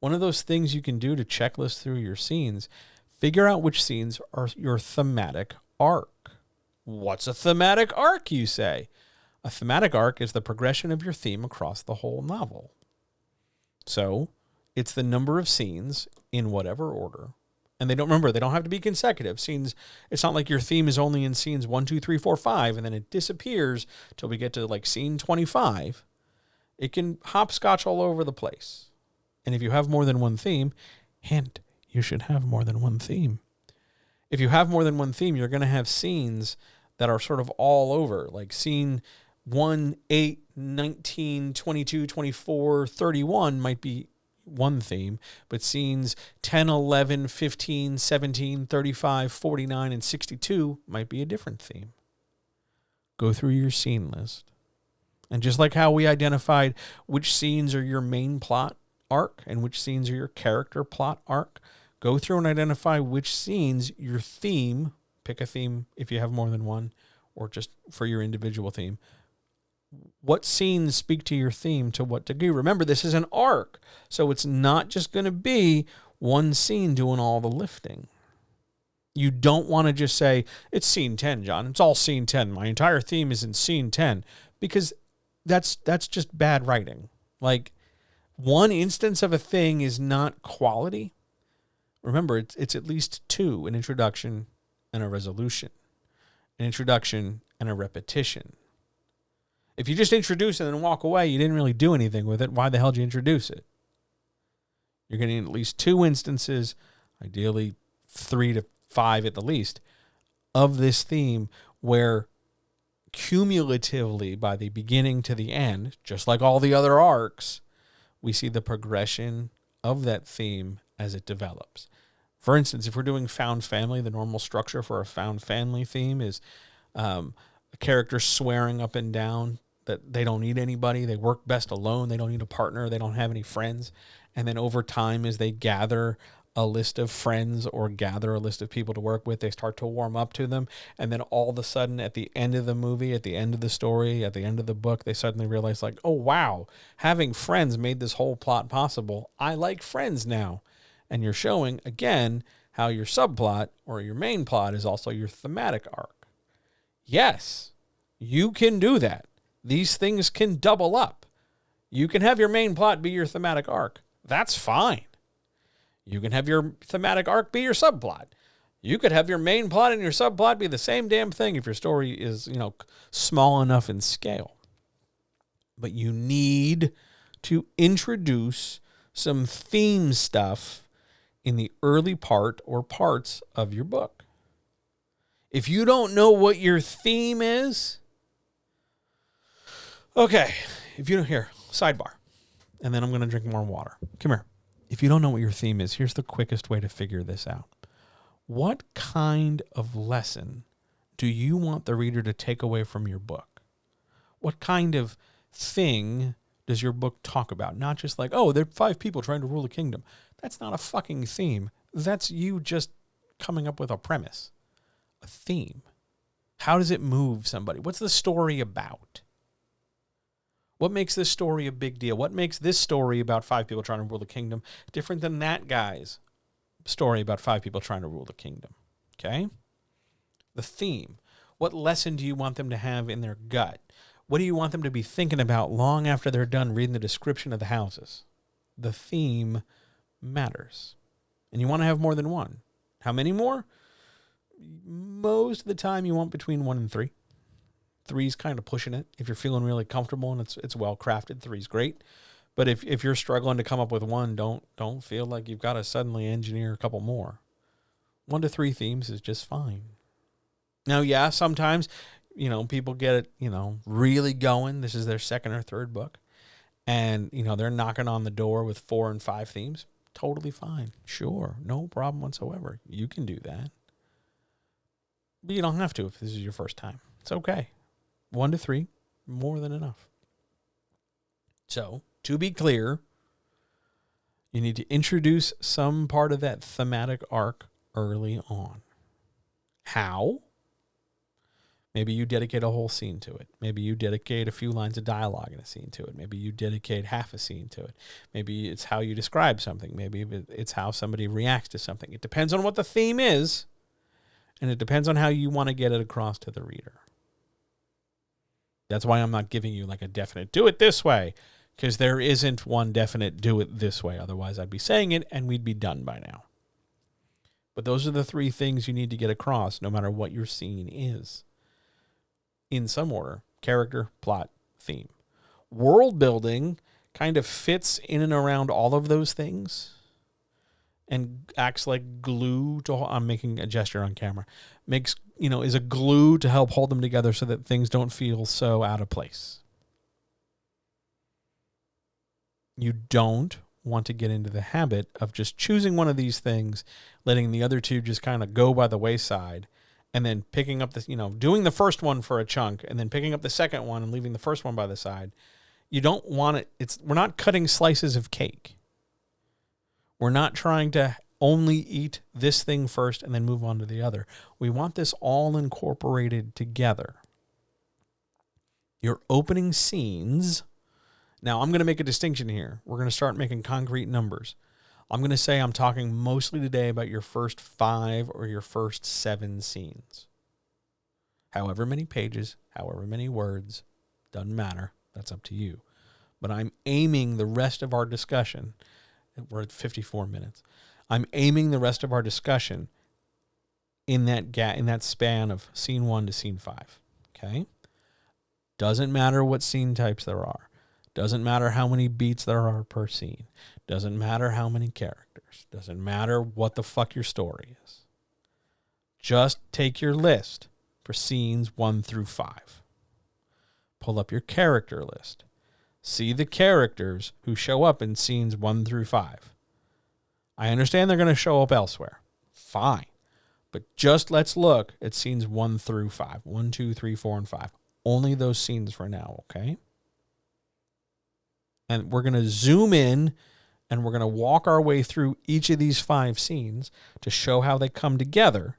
One of those things you can do to checklist through your scenes, figure out which scenes are your thematic arc. What's a thematic arc, you say? A thematic arc is the progression of your theme across the whole novel. So, it's the number of scenes in whatever order. And they don't have to be consecutive. Scenes, it's not like your theme is only in scenes 1, 2, 3, 4, 5, and then it disappears till we get to like scene 25. It can hopscotch all over the place. And if you have more than one theme, hint, you should have more than one theme. If you have more than one theme, you're going to have scenes that are sort of all over, like scene 1, 8, 19, 22, 24, 31 might be one theme, but scenes 10, 11, 15, 17, 35, 49, and 62 might be a different theme. Go through your scene list. And just like how we identified which scenes are your main plot arc and which scenes are your character plot arc, go through and identify which scenes your theme, pick a theme if you have more than one, or just for your individual theme. What scenes speak to your theme to what degree? Remember, this is an arc, so it's not just going to be one scene doing all the lifting. You don't want to just say, it's scene 10, John. It's all scene 10. My entire theme is in scene 10, because that's just bad writing. Like, one instance of a thing is not quality. Remember, it's at least two, an introduction and a resolution, an introduction and a repetition. If you just introduce it and then walk away, you didn't really do anything with it. Why the hell did you introduce it? You're getting at least two instances, ideally 3 to 5 at the least, of this theme where cumulatively by the beginning to the end, just like all the other arcs, we see the progression of that theme as it develops. For instance, if we're doing found family, the normal structure for a found family theme is a character swearing up and down that they don't need anybody, they work best alone, they don't need a partner, they don't have any friends. And then over time, as they gather a list of friends or gather a list of people to work with, they start to warm up to them. And then all of a sudden, at the end of the movie, at the end of the story, at the end of the book, they suddenly realize, like, oh, wow, having friends made this whole plot possible. I like friends now. And you're showing, again, how your subplot or your main plot is also your thematic arc. Yes, you can do that. These things can double up. You can have your main plot be your thematic arc. That's fine. You can have your thematic arc be your subplot. You could have your main plot and your subplot be the same damn thing if your story is, small enough in scale. But you need to introduce some theme stuff in the early part or parts of your book. If you don't know what your theme is, okay, if you don't, here, sidebar, and then I'm going to drink more water. Come here. If you don't know what your theme is, here's the quickest way to figure this out. What kind of lesson do you want the reader to take away from your book? What kind of thing does your book talk about? Not just like, oh, there are 5 people trying to rule a kingdom. That's not a fucking theme. That's you just coming up with a premise. A theme. How does it move somebody? What's the story about? What makes this story a big deal? What makes this story about 5 people trying to rule the kingdom different than that guy's story about 5 people trying to rule the kingdom? Okay? The theme. What lesson do you want them to have in their gut? What do you want them to be thinking about long after they're done reading the description of the houses? The theme matters. And you want to have more than one. How many more? Most of the time you want between 1 and 3. 3's kind of pushing it. If you're feeling really comfortable and it's well crafted, 3's great. But if you're struggling to come up with 1, don't feel like you've got to suddenly engineer a couple more. 1 to 3 themes is just fine. Now, yeah, sometimes, people get it, really going. This is their 2nd or 3rd book. And, they're knocking on the door with 4 and 5 themes. Totally fine. Sure. No problem whatsoever. You can do that. But you don't have to if this is your first time. It's okay. 1 to 3, more than enough. So, to be clear, you need to introduce some part of that thematic arc early on. How? Maybe you dedicate a whole scene to it. Maybe you dedicate a few lines of dialogue in a scene to it. Maybe you dedicate half a scene to it. Maybe it's how you describe something. Maybe it's how somebody reacts to something. It depends on what the theme is, and it depends on how you want to get it across to the reader. That's why I'm not giving you like a definite, do it this way, because there isn't one definite, do it this way. Otherwise, I'd be saying it, and we'd be done by now. But those are the 3 things you need to get across, no matter what your scene is. In some order: character, plot, theme. World building kind of fits in and around all of those things and acts like glue to, I'm making a gesture on camera, is a glue to help hold them together so that things don't feel so out of place. You don't want to get into the habit of just choosing one of these things, letting the other 2 just kind of go by the wayside, and then picking up doing the first one for a chunk and then picking up the second one and leaving the first one by the side. You don't want it. We're not cutting slices of cake. We're not trying to only eat this thing first and then move on to the other. We want this all incorporated together. Your opening scenes. Now, I'm going to make a distinction here. We're going to start making concrete numbers. I'm going to say I'm talking mostly today about your first 5 or your first 7 scenes. However many pages, however many words, doesn't matter. That's up to you. But I'm aiming the rest of our discussion. We're at 54 minutes. I'm aiming the rest of our discussion in that span of scene 1 to scene 5. Okay? Doesn't matter what scene types there are. Doesn't matter how many beats there are per scene. Doesn't matter how many characters. Doesn't matter what the fuck your story is. Just take your list for scenes 1 through 5. Pull up your character list. See the characters who show up in scenes 1 through 5. I understand they're going to show up elsewhere. Fine. But just let's look at scenes 1 through 5. 1, 2, 3, 4, and 5. Only those scenes for now, okay? And we're going to zoom in and we're going to walk our way through each of these 5 scenes to show how they come together.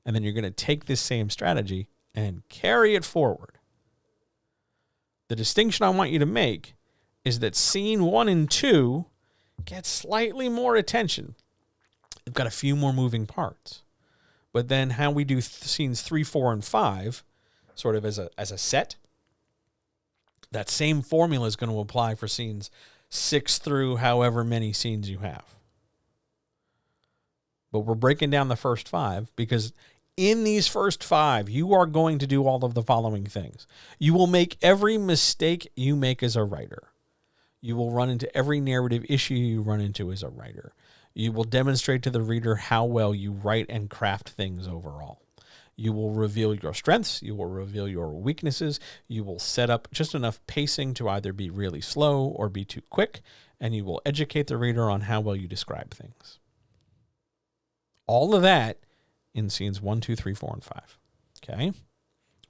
And then you're going to take this same strategy and carry it forward. The distinction I want you to make is that scene 1 and 2 get slightly more attention. They've got a few more moving parts. But then how we do scenes 3, 4, and 5, sort of as a set, that same formula is going to apply for scenes 6 through however many scenes you have. But we're breaking down the first 5 because in these first 5, you are going to do all of the following things. You will make every mistake you make as a writer. You will run into every narrative issue you run into as a writer. You will demonstrate to the reader how well you write and craft things overall. You will reveal your strengths. You will reveal your weaknesses. You will set up just enough pacing to either be really slow or be too quick, and you will educate the reader on how well you describe things. All of that in scenes 1, 2, 3, 4, and 5. Okay?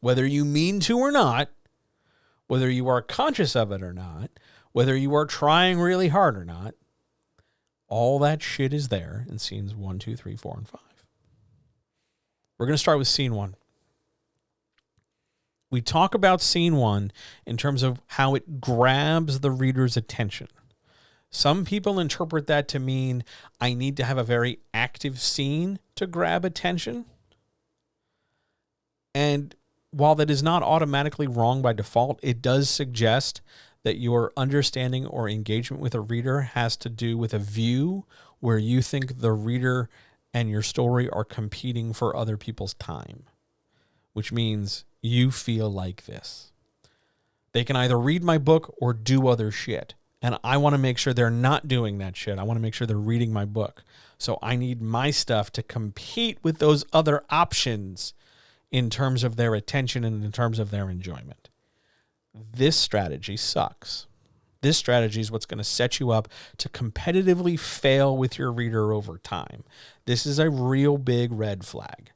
Whether you mean to or not, whether you are conscious of it or not, whether you are trying really hard or not, all that shit is there in scenes 1, 2, 3, 4, and 5. We're going to start with scene 1. We talk about scene 1 in terms of how it grabs the reader's attention. Some people interpret that to mean I need to have a very active scene to grab attention. And while that is not automatically wrong by default, it does suggest that your understanding or engagement with a reader has to do with a view where you think the reader and your story are competing for other people's time, which means you feel like this. They can either read my book or do other shit. And I want to make sure they're not doing that shit. I want to make sure they're reading my book. So I need my stuff to compete with those other options in terms of their attention and in terms of their enjoyment. This strategy sucks. This strategy is what's going to set you up to competitively fail with your reader over time. This is a real big red flag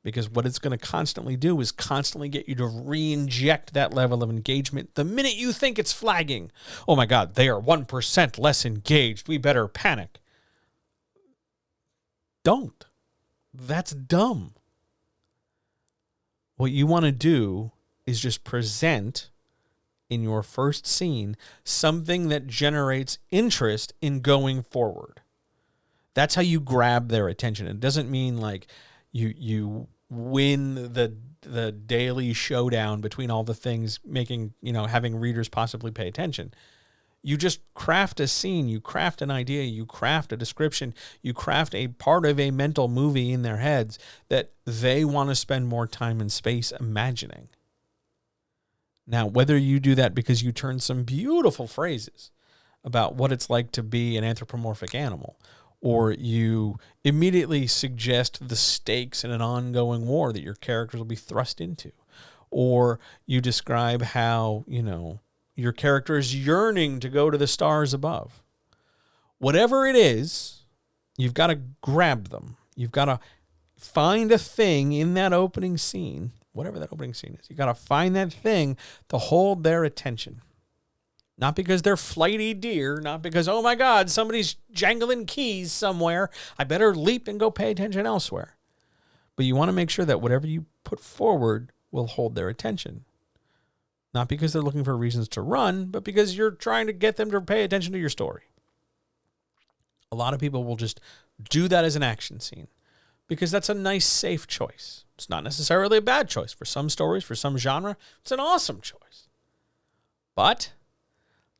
because what it's going to constantly do is constantly get you to re-inject that level of engagement the minute you think it's flagging. Oh my God, they are 1% less engaged. We better panic. Don't. That's dumb. What you want to do is just present in your first scene something that generates interest in going forward. That's how you grab their attention. It doesn't mean like you win the daily showdown between all the things making, having readers possibly pay attention. You just craft a scene, you craft an idea, you craft a description, you craft a part of a mental movie in their heads that they want to spend more time and space imagining. Now, whether you do that because you turn some beautiful phrases about what it's like to be an anthropomorphic animal, or you immediately suggest the stakes in an ongoing war that your characters will be thrust into, or you describe how, your character is yearning to go to the stars above. Whatever it is, you've got to grab them. You've got to find a thing in that opening scene, whatever that opening scene is. You got to find that thing to hold their attention. Not because they're flighty deer, not because, oh my God, somebody's jangling keys somewhere. I better leap and go pay attention elsewhere. But you want to make sure that whatever you put forward will hold their attention. Not because they're looking for reasons to run, but because you're trying to get them to pay attention to your story. A lot of people will just do that as an action scene because that's a nice, safe choice. It's not necessarily a bad choice. For some stories, for some genre, it's an awesome choice. But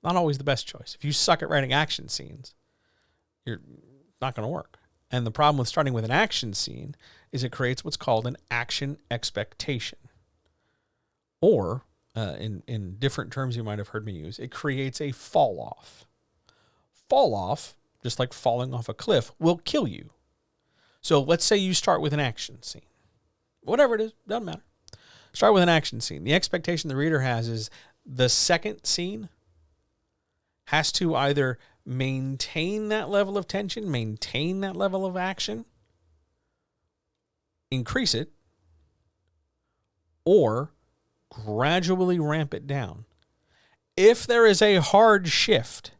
not always the best choice. If you suck at writing action scenes, you're not going to work. And the problem with starting with an action scene is it creates what's called an action expectation. Or, in different terms you might have heard me use, it creates a fall off. Fall off, just like falling off a cliff, will kill you. So let's say you start with an action scene. Whatever it is, doesn't matter. Start with an action scene. The expectation the reader has is the second scene has to either maintain that level of tension, maintain that level of action, increase it, or gradually ramp it down. If there is a hard shift,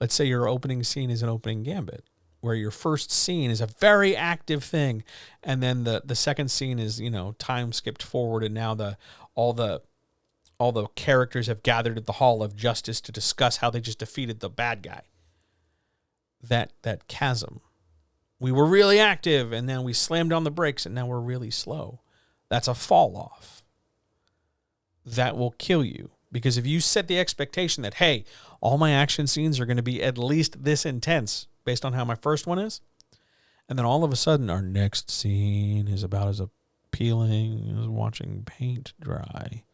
let's say your opening scene is an opening gambit, where your first scene is a very active thing, and then the second scene is, time skipped forward, and now all the characters have gathered at the Hall of Justice to discuss how they just defeated the bad guy. That chasm. We were really active, and then we slammed on the brakes, and now we're really slow. That's a fall off. That will kill you. Because if you set the expectation that, hey, all my action scenes are going to be at least this intense based on how my first one is, and then all of a sudden our next scene is about as appealing as watching paint dry,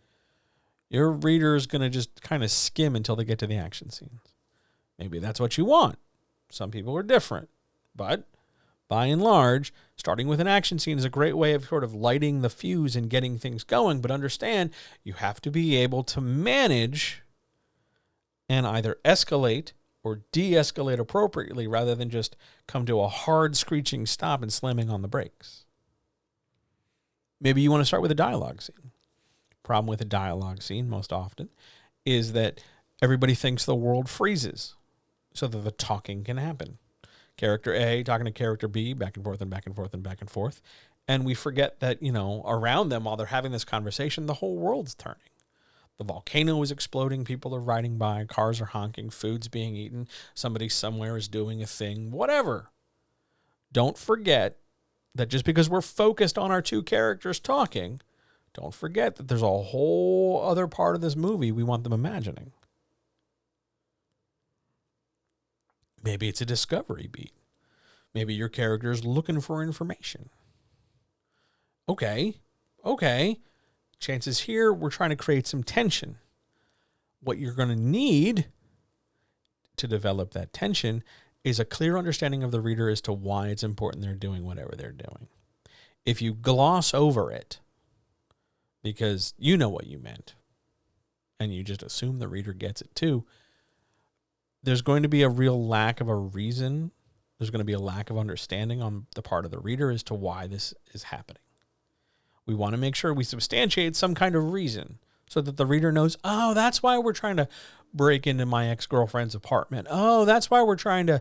your reader is going to just kind of skim until they get to the action scenes. Maybe that's what you want. Some people are different. But by and large, starting with an action scene is a great way of sort of lighting the fuse and getting things going. But understand, you have to be able to manage and either escalate or de-escalate appropriately rather than just come to a hard screeching stop and slamming on the brakes. Maybe you want to start with a dialogue scene. Problem with a dialogue scene most often is that everybody thinks the world freezes so that the talking can happen. Character A talking to character B, back and forth and back and forth and back and forth. And we forget that, around them while they're having this conversation, the whole world's turning. The volcano is exploding, people are riding by, cars are honking, food's being eaten, somebody somewhere is doing a thing, whatever. Don't forget that just because we're focused on our two characters talking, don't forget that there's a whole other part of this movie we want them imagining. Maybe it's a discovery beat. Maybe your character is looking for information. Okay. Chances here, we're trying to create some tension. What you're going to need to develop that tension is a clear understanding of the reader as to why it's important they're doing whatever they're doing. If you gloss over it because you know what you meant and you just assume the reader gets it too, there's going to be a real lack of a reason. There's going to be a lack of understanding on the part of the reader as to why this is happening. We want to make sure we substantiate some kind of reason so that the reader knows, oh, that's why we're trying to break into my ex-girlfriend's apartment. Oh, that's why we're trying to,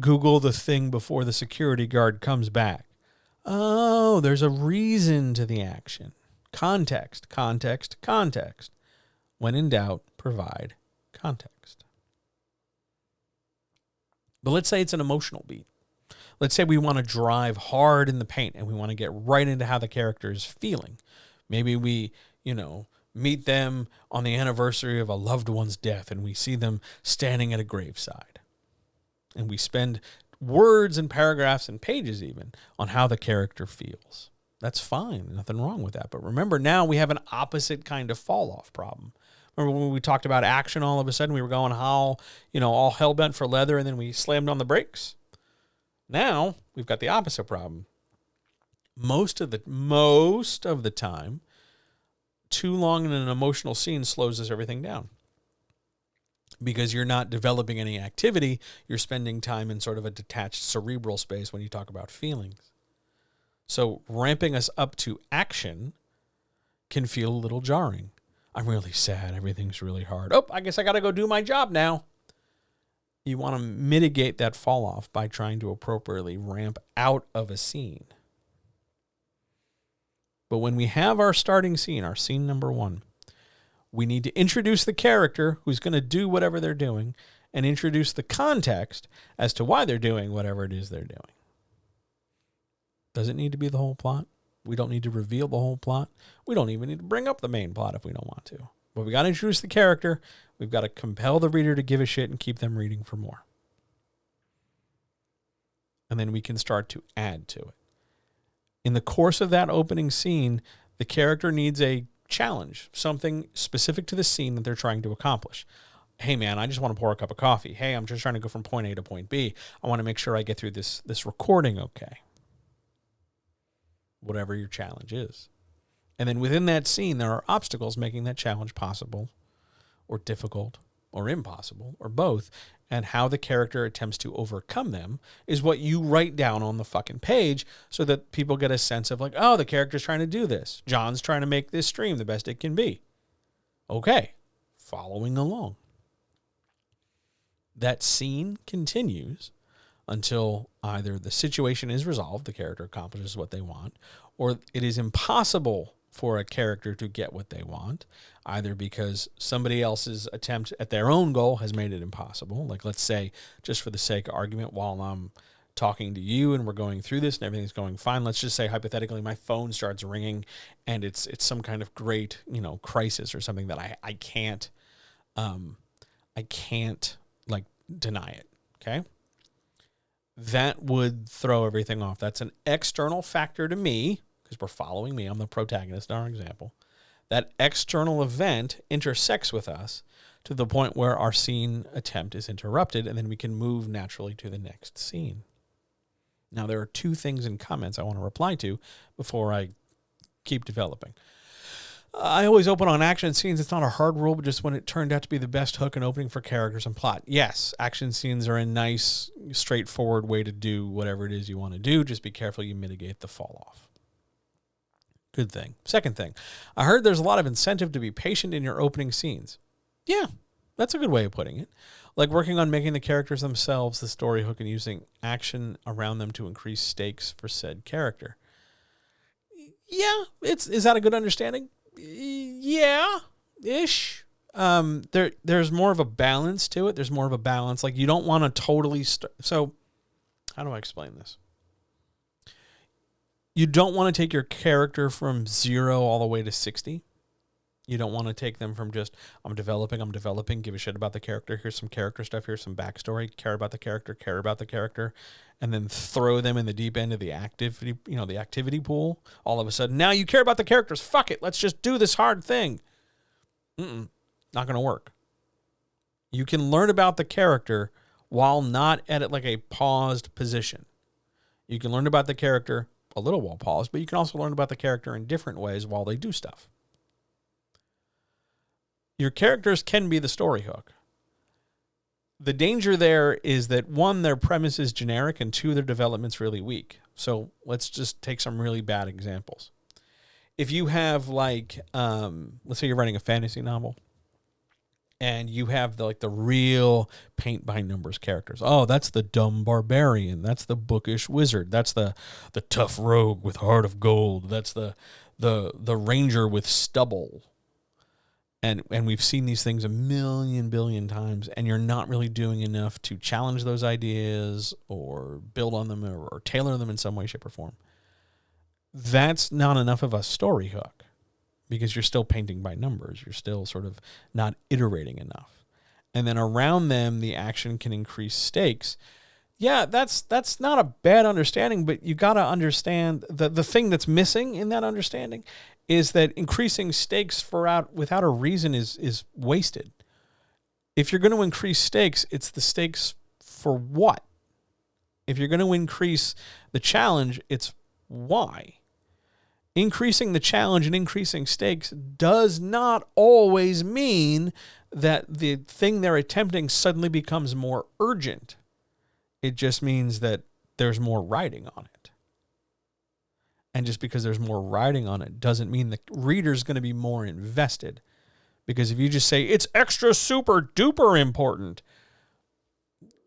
Google the thing before the security guard comes back. Oh, there's a reason to the action. Context. When in doubt, provide context. But let's say it's an emotional beat. Let's say we want to drive hard in the paint and we want to get right into how the character is feeling. Maybe we, meet them on the anniversary of a loved one's death and we see them standing at a graveside. And we spend words and paragraphs and pages even on how the character feels. That's fine. Nothing wrong with that. But remember, now we have an opposite kind of fall-off problem. Remember when we talked about action, all of a sudden we were going all hell-bent for leather, and then we slammed on the brakes? Now we've got the opposite problem. Most of the time, too long in an emotional scene slows everything down. Because you're not developing any activity, you're spending time in sort of a detached cerebral space when you talk about feelings. So ramping us up to action can feel a little jarring. I'm really sad. Everything's really hard. Oh, I guess I got to go do my job now. You want to mitigate that fall off by trying to appropriately ramp out of a scene. But when we have our starting scene, our scene number 1, we need to introduce the character who's going to do whatever they're doing and introduce the context as to why they're doing whatever it is they're doing. Does it need to be the whole plot? We don't need to reveal the whole plot. We don't even need to bring up the main plot if we don't want to. But we got to introduce the character. We've got to compel the reader to give a shit and keep them reading for more. And then we can start to add to it. In the course of that opening scene, the character needs a challenge, something specific to the scene that they're trying to accomplish. Hey man, I just want to pour a cup of coffee. Hey, I'm just trying to go from point A to point B. I want to make sure I get through this recording okay. Whatever your challenge is. And then within that scene, there are obstacles making that challenge possible or difficult or impossible or both. And how the character attempts to overcome them is what you write down on the fucking page so that people get a sense of like, oh, the character's trying to do this. John's trying to make this stream the best it can be. Okay, following along. That scene continues until either the situation is resolved, the character accomplishes what they want, or it is impossible for a character to get what they want, either because somebody else's attempt at their own goal has made it impossible. Like, let's say, just for the sake of argument, while I'm talking to you and we're going through this and everything's going fine, let's just say hypothetically my phone starts ringing and it's some kind of great, crisis or something that I can't like deny it. Okay. That would throw everything off. That's an external factor to me because we're following me. I'm the protagonist in our example. That external event intersects with us to the point where our scene attempt is interrupted and then we can move naturally to the next scene. Now, there are two things in comments I want to reply to before I keep developing. I always open on action scenes. It's not a hard rule, but just when it turned out to be the best hook and opening for characters and plot. Yes, action scenes are a nice, straightforward way to do whatever it is you want to do. Just be careful you mitigate the fall off. Good thing. Second thing, I heard there's a lot of incentive to be patient in your opening scenes. Yeah, that's a good way of putting it. Like working on making the characters themselves the story hook and using action around them to increase stakes for said character. Yeah, is that a good understanding? Yeah, ish. There's more of a balance to it. There's more of a balance. Like you don't want to totally so how do I explain this? You don't want to take your character from 0 all the way to 60. You don't want to take them from just, I'm developing, give a shit about the character. Here's some character stuff. Here's some backstory. Care about the character. And then throw them in the deep end of the activity, the activity pool. All of a sudden, now you care about the characters. Fuck it. Let's just do this hard thing. Not going to work. You can learn about the character while not at it like a paused position. You can learn about the character a little while paused, but you can also learn about the character in different ways while they do stuff. Your characters can be the story hook. The danger there is that, one, their premise is generic, and two, their development's really weak. So let's just take some really bad examples. If you have let's say you're writing a fantasy novel, and you have the real paint by numbers characters. Oh, that's the dumb barbarian. That's the bookish wizard. That's the tough rogue with heart of gold. That's the ranger with stubble. And we've seen these things a million billion times, and you're not really doing enough to challenge those ideas or build on them or tailor them in some way, shape, or form. That's not enough of a story hook because you're still painting by numbers. You're still sort of not iterating enough. And then around them, the action can increase stakes. Yeah, that's not a bad understanding, but you got to understand the thing that's missing in that understanding is that increasing stakes without a reason is wasted. If you're going to increase stakes, it's the stakes for what? If you're going to increase the challenge, it's why. Increasing the challenge and increasing stakes does not always mean that the thing they're attempting suddenly becomes more urgent. It just means that there's more riding on it. And just because there's more riding on it doesn't mean the reader's going to be more invested. Because if you just say, it's extra super duper important,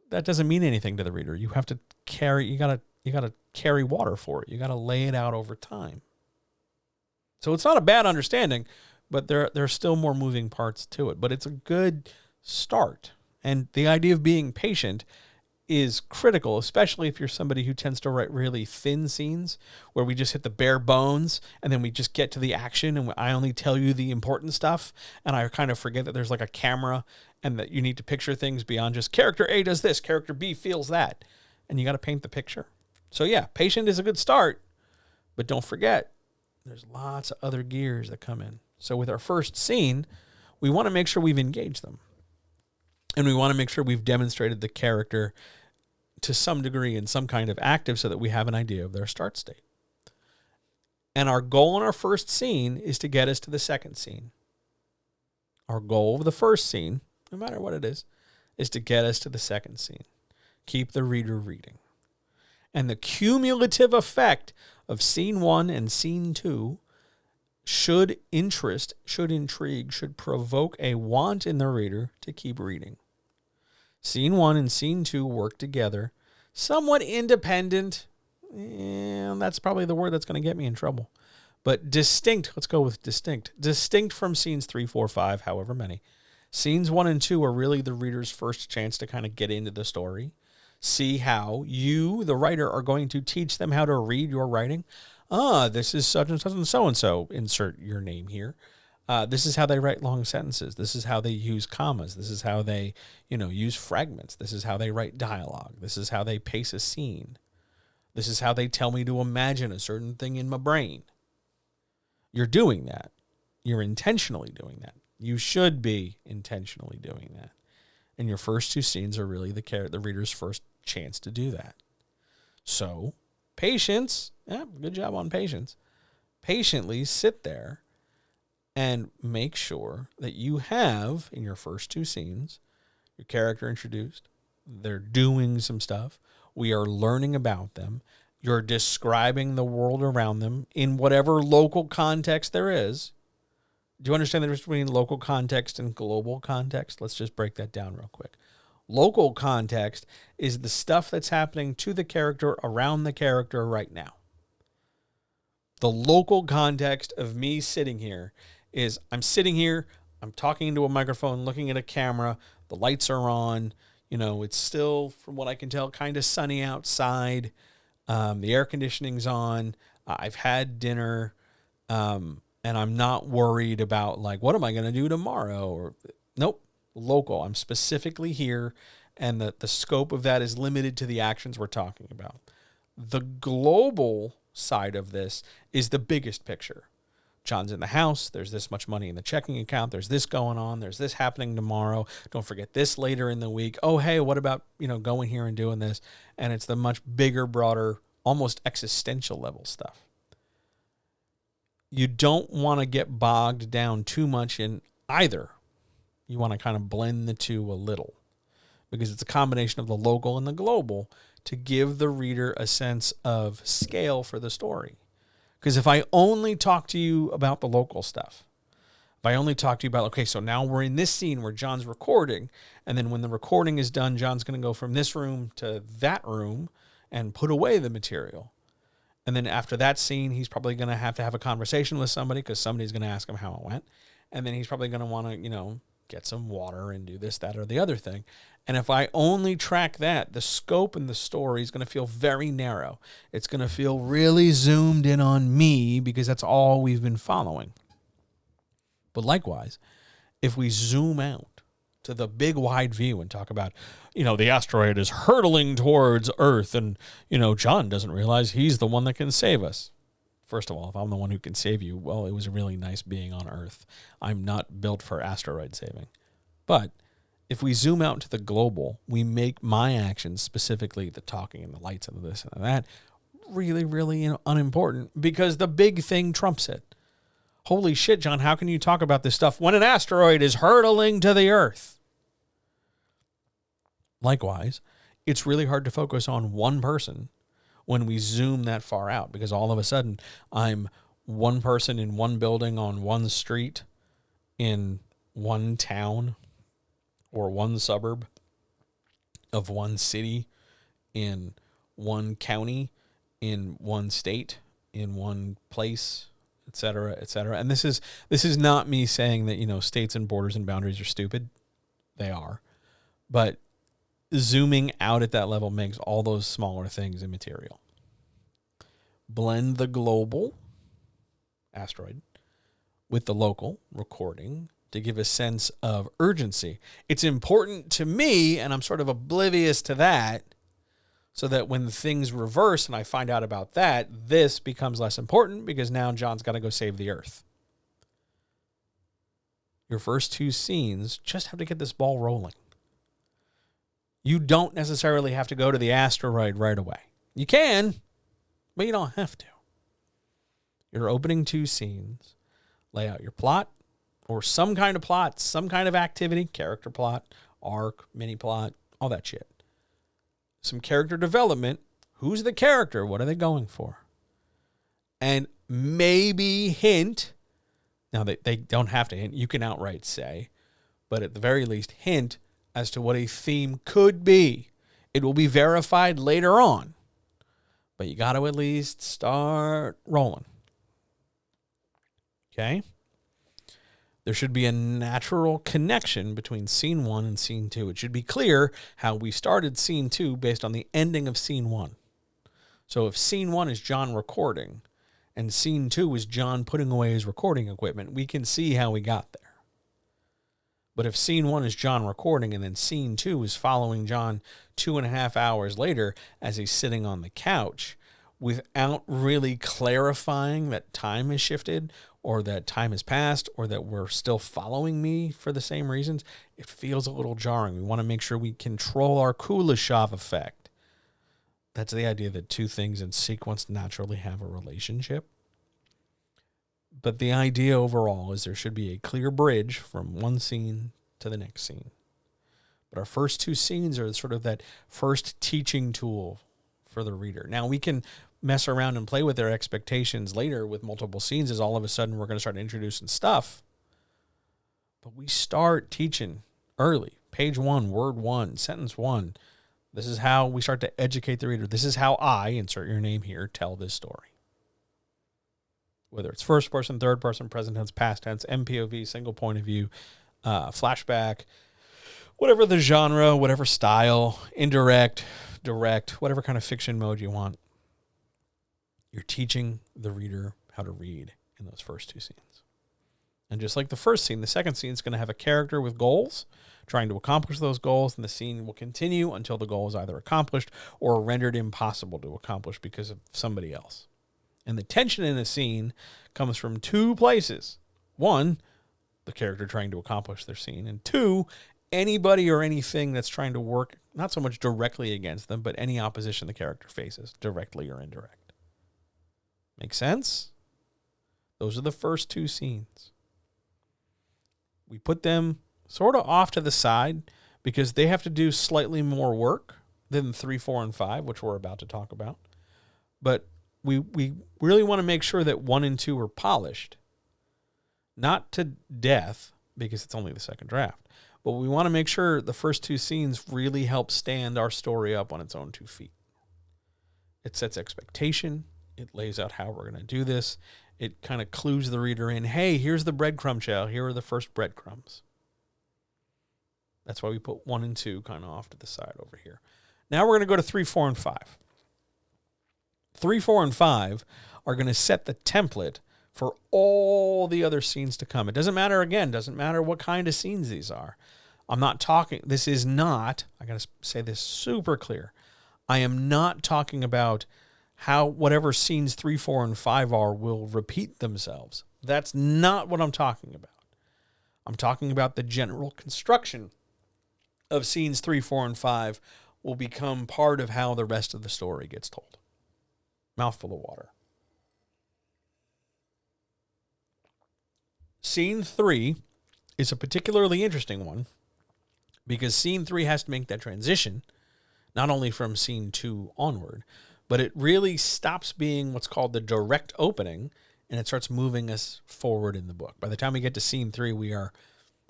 that doesn't mean anything to the reader. You have to you gotta carry water for it. You got to lay it out over time. So it's not a bad understanding, but there are still more moving parts to it. But it's a good start. And the idea of being patient is critical, especially if you're somebody who tends to write really thin scenes where we just hit the bare bones and then we just get to the action and I only tell you the important stuff and I kind of forget that there's like a camera and that you need to picture things beyond just character A does this, character B feels that, and you got to paint the picture. So yeah, patient is a good start, but don't forget there's lots of other gears that come in. So with our first scene, we want to make sure we've engaged them. And we want to make sure we've demonstrated the character to some degree in some kind of active so that we have an idea of their start state. And our goal in our first scene is to get us to the second scene. Our goal of the first scene, no matter what it is to get us to the second scene. Keep the reader reading. And the cumulative effect of scene 1 and scene 2 should interest, should intrigue, should provoke a want in the reader to keep reading. Scene 1 and scene 2 work together, somewhat independent. That's probably the word that's going to get me in trouble. But distinct, let's go with distinct. Distinct from scenes 3, 4, 5, however many. Scenes 1 and 2 are really the reader's first chance to kind of get into the story. See how you, the writer, are going to teach them how to read your writing. This is such and such and so. Insert your name here. This is how they write long sentences. This is how they use commas. This is how they, use fragments. This is how they write dialogue. This is how they pace a scene. This is how they tell me to imagine a certain thing in my brain. You're doing that. You're intentionally doing that. You should be intentionally doing that. And your first 2 scenes are really the reader's first chance to do that. So, patience. Yeah, good job on patience. Patiently sit there and make sure that you have, in your first 2 scenes, your character introduced. They're doing some stuff. We are learning about them. You're describing the world around them in whatever local context there is. Do you understand the difference between local context and global context? Let's just break that down real quick. Local context is the stuff that's happening to the character around the character right now. The local context of me sitting here is I'm sitting here, I'm talking into a microphone, looking at a camera, the lights are on, it's still, from what I can tell, kind of sunny outside. The air conditioning's on. I've had dinner. And I'm not worried about what am I going to do tomorrow? Nope, local. I'm specifically here, and the scope of that is limited to the actions we're talking about. The global side of this is the biggest picture. John's in the house. There's this much money in the checking account. There's this going on. There's this happening tomorrow. Don't forget this later in the week. Oh, hey, what about, going here and doing this? And it's the much bigger, broader, almost existential level stuff. You don't want to get bogged down too much in either. You want to kind of blend the two a little, because it's a combination of the local and the global to give the reader a sense of scale for the story. Because if I only talk to you about the local stuff, if I only talk to you about, okay, so now we're in this scene where John's recording, and then when the recording is done, John's going to go from this room to that room and put away the material. And then after that scene, he's probably going to have a conversation with somebody because somebody's going to ask him how it went. And then he's probably going to want to, get some water and do this, that, or the other thing. And if I only track that, the scope in the story is going to feel very narrow. It's going to feel really zoomed in on me because that's all we've been following. But likewise, if we zoom out to the big wide view and talk about, the asteroid is hurtling towards Earth and, John doesn't realize he's the one that can save us. First of all, if I'm the one who can save you, well, it was really nice being on Earth. I'm not built for asteroid saving. But if we zoom out to the global, we make my actions, specifically the talking and the lights and this and that, really, really unimportant because the big thing trumps it. Holy shit, John, how can you talk about this stuff when an asteroid is hurtling to the Earth? Likewise, it's really hard to focus on one person when we zoom that far out, because all of a sudden I'm one person in one building on one street in one town or one suburb of one city in one county in one state in one place, et cetera, et cetera. And this is not me saying that, states and borders and boundaries are stupid. They are. But zooming out at that level makes all those smaller things immaterial. Blend the global asteroid with the local recording to give a sense of urgency. It's important to me, and I'm sort of oblivious to that, so that when things reverse and I find out about that, this becomes less important because now John's got to go save the Earth. Your first 2 scenes just have to get this ball rolling. You don't necessarily have to go to the asteroid right away. You can, but you don't have to. Your opening 2 scenes lay out your plot or some kind of plot, some kind of activity, character plot, arc, mini plot, all that shit. Some character development. Who's the character? What are they going for? And maybe hint. Now, they don't have to hint. You can outright say. But at the very least, hint as to what a theme could be. It will be verified later on. But you got to at least start rolling. Okay? There should be a natural connection between scene 1 and scene 2. It should be clear how we started scene 2 based on the ending of scene 1. So if scene 1 is John recording and scene 2 is John putting away his recording equipment, we can see how we got there. But if scene 1 is John recording and then scene 2 is following John 2.5 hours later as he's sitting on the couch without really clarifying that time has shifted or that time has passed, or that we're still following me for the same reasons, it feels a little jarring. We want to make sure we control our Kuleshov effect. That's the idea that 2 things in sequence naturally have a relationship. But the idea overall is there should be a clear bridge from one scene to the next scene. But our first 2 scenes are sort of that first teaching tool for the reader. Now, we can mess around and play with their expectations later with multiple scenes as all of a sudden we're going to start introducing stuff. But we start teaching early. Page 1, word 1, sentence 1. This is how we start to educate the reader. This is how I, insert your name here, tell this story. Whether it's first person, third person, present tense, past tense, MPOV, single point of view, flashback, whatever the genre, whatever style, indirect, direct, whatever kind of fiction mode you want. You're teaching the reader how to read in those first 2 scenes. And just like the first scene, the second scene is going to have a character with goals, trying to accomplish those goals, and the scene will continue until the goal is either accomplished or rendered impossible to accomplish because of somebody else. And the tension in a scene comes from 2 places. 1, the character trying to accomplish their scene, and 2, anybody or anything that's trying to work not so much directly against them, but any opposition the character faces, directly or indirect. Make sense? Those are the first 2 scenes. We put them sort of off to the side because they have to do slightly more work than 3, 4, and 5, which we're about to talk about. But we really want to make sure that 1 and 2 are polished. Not to death, because it's only the second draft. But we want to make sure the first 2 scenes really help stand our story up on its own 2 feet. It sets expectation. It lays out how we're going to do this. It kind of clues the reader in, hey, here's the breadcrumb trail. Here are the first breadcrumbs. That's why we put 1 and 2 kind of off to the side over here. Now we're going to go to 3, 4, and 5. 3, 4, and 5 are going to set the template for all the other scenes to come. It doesn't matter what kind of scenes these are. I'm not talking, this is not, I got to say this super clear. I am not talking about how whatever scenes 3, 4, and 5 are will repeat themselves. That's not what I'm talking about. I'm talking about the general construction of scenes 3, 4, and 5 will become part of how the rest of the story gets told. Mouthful of water. Scene 3 is a particularly interesting one because scene 3 has to make that transition, not only from scene 2 onward, but it really stops being what's called the direct opening, and it starts moving us forward in the book. By the time we get to scene 3, we are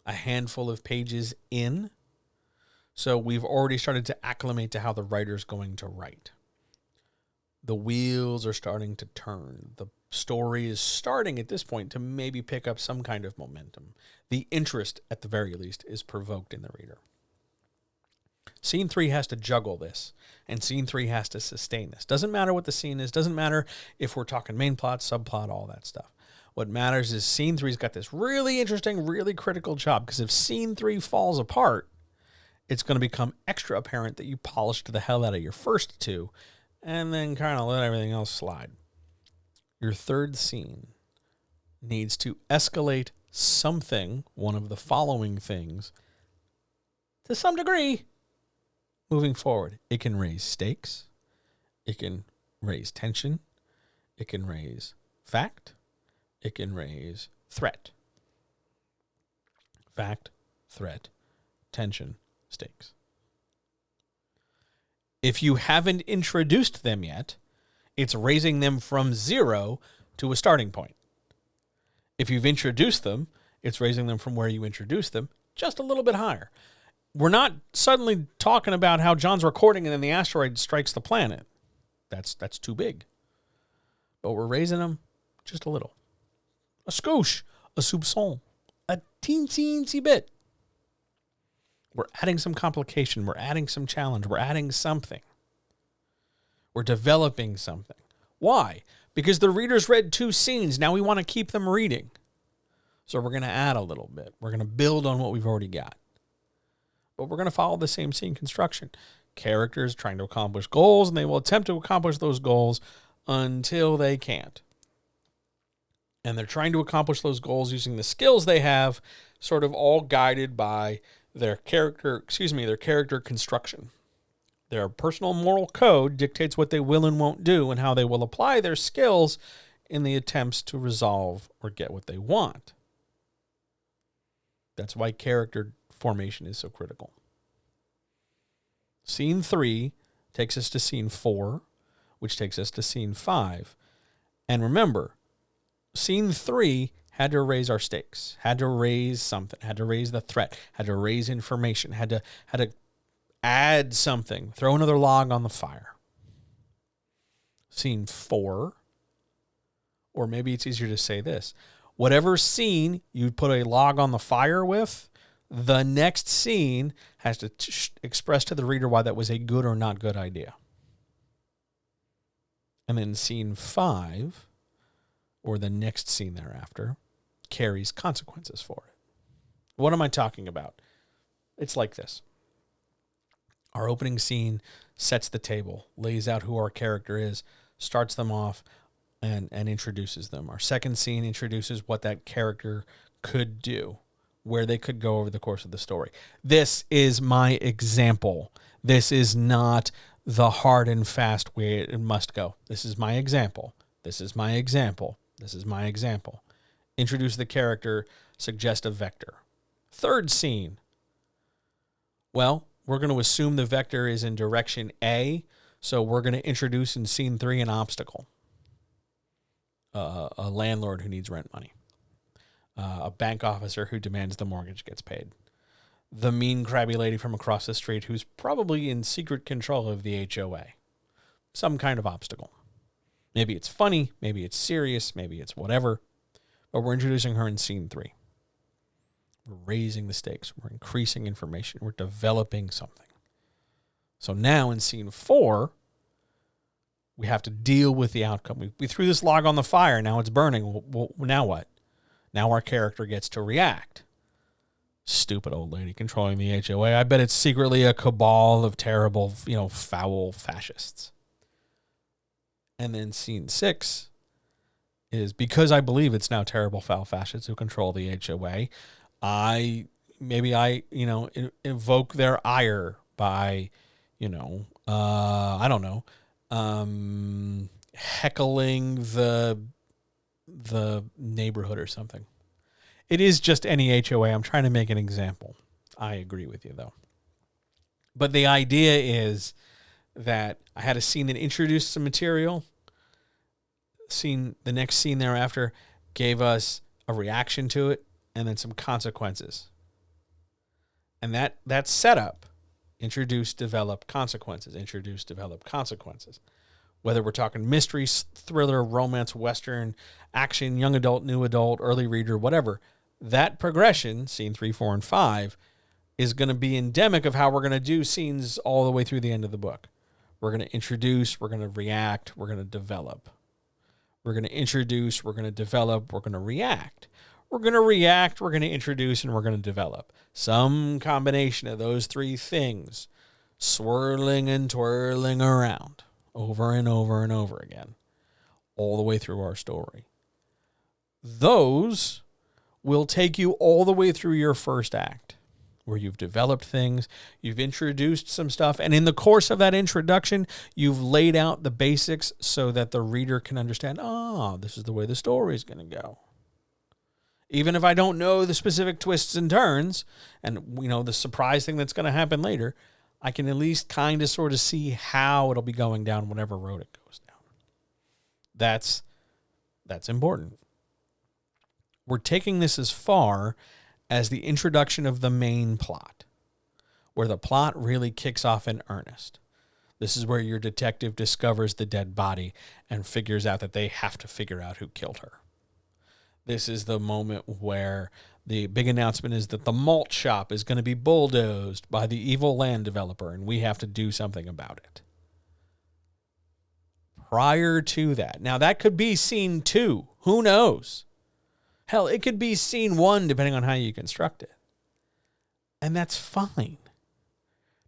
a handful of pages in, so we've already started to acclimate to how the writer's going to write. The wheels are starting to turn. The story is starting at this point to maybe pick up some kind of momentum. The interest, at the very least, is provoked in the reader. Scene 3 has to juggle this, and scene 3 has to sustain this. Doesn't matter what the scene is. Doesn't matter if we're talking main plot, subplot, all that stuff. What matters is scene 3's got this really interesting, really critical job, because if scene 3 falls apart, it's going to become extra apparent that you polished the hell out of your first 2, and then kind of let everything else slide. Your third scene needs to escalate something, one of the following things, to some degree, moving forward. It can raise stakes. It can raise tension. It can raise fact. It can raise threat. Fact, threat, tension, stakes. If you haven't introduced them yet, it's raising them from 0 to a starting point. If you've introduced them, it's raising them from where you introduced them just a little bit higher. We're not suddenly talking about how John's recording and then the asteroid strikes the planet. That's too big. But we're raising them just a little. A scoosh, a soupçon, a teensy bit. We're adding some complication. We're adding some challenge. We're adding something. We're developing something. Why? Because the readers read 2 scenes. Now we want to keep them reading. So we're going to add a little bit. We're going to build on what we've already got. But we're going to follow the same scene construction. Characters trying to accomplish goals, and they will attempt to accomplish those goals until they can't. And they're trying to accomplish those goals using the skills they have, sort of all guided by their character construction. Their personal moral code dictates what they will and won't do and how they will apply their skills in the attempts to resolve or get what they want. That's why character formation is so critical. Scene 3 takes us to scene 4, which takes us to scene 5. And remember, scene 3 had to raise our stakes, had to raise something, had to raise the threat, had to raise information, had to add something, throw another log on the fire. Scene 4, or maybe it's easier to say this, whatever scene you put a log on the fire with, the next scene has to express to the reader why that was a good or not good idea. And then scene 5, or the next scene thereafter, carries consequences for it. What am I talking about? It's like this. Our opening scene sets the table, lays out who our character is, starts them off, and introduces them. Our second scene introduces what that character could do, where they could go over the course of the story. This is my example. This is not the hard and fast way it must go. This is my example. This is my example. This is my example. Introduce the character, suggest a vector. Third scene. Well, we're going to assume the vector is in direction A, so we're going to introduce in scene 3 an obstacle. A landlord who needs rent money. A bank officer who demands the mortgage gets paid. The mean, crabby lady from across the street who's probably in secret control of the HOA. Some kind of obstacle. Maybe it's funny, maybe it's serious, maybe it's whatever. But we're introducing her in scene 3. We're raising the stakes. We're increasing information. We're developing something. So now in scene 4, we have to deal with the outcome. We threw this log on the fire. Now it's burning. Well, now what? Now our character gets to react. Stupid old lady controlling the HOA. I bet it's secretly a cabal of terrible, foul fascists. And then scene 6 is, because I believe it's now terrible, foul fascists who control the HOA, I invoke their ire by, heckling the neighborhood or something. It is just any HOA. I'm trying to make an example. I agree with you, though. But the idea is that I had a scene that introduced some material. The next scene thereafter gave us a reaction to it, and then some consequences. And that setup, introduce, develop, consequences. Introduce, develop, consequences. Whether we're talking mystery, thriller, romance, western, action, young adult, new adult, early reader, whatever, that progression, scene 3, 4, and 5, is going to be endemic of how we're going to do scenes all the way through the end of the book. We're going to introduce, we're going to react, we're going to develop. We're going to introduce, we're going to develop, we're going to react. We're going to react, we're going to introduce, and we're going to develop. Some combination of those 3 things swirling and twirling around over and over and over again, all the way through our story. Those will take you all the way through your first act. where you've developed things, you've introduced some stuff, and in the course of that introduction, you've laid out the basics so that the reader can understand, this is the way the story is going to go. Even if I don't know the specific twists and turns and, the surprise thing that's going to happen later, I can at least kind of sort of see how it'll be going down whatever road it goes down. That's important. We're taking this as far as the introduction of the main plot, where the plot really kicks off in earnest. This is where your detective discovers the dead body and figures out that they have to figure out who killed her. This is the moment where the big announcement is that the malt shop is going to be bulldozed by the evil land developer, and we have to do something about it. Prior to that, now that could be scene 2. Who knows? Hell, it could be scene 1, depending on how you construct it. And that's fine.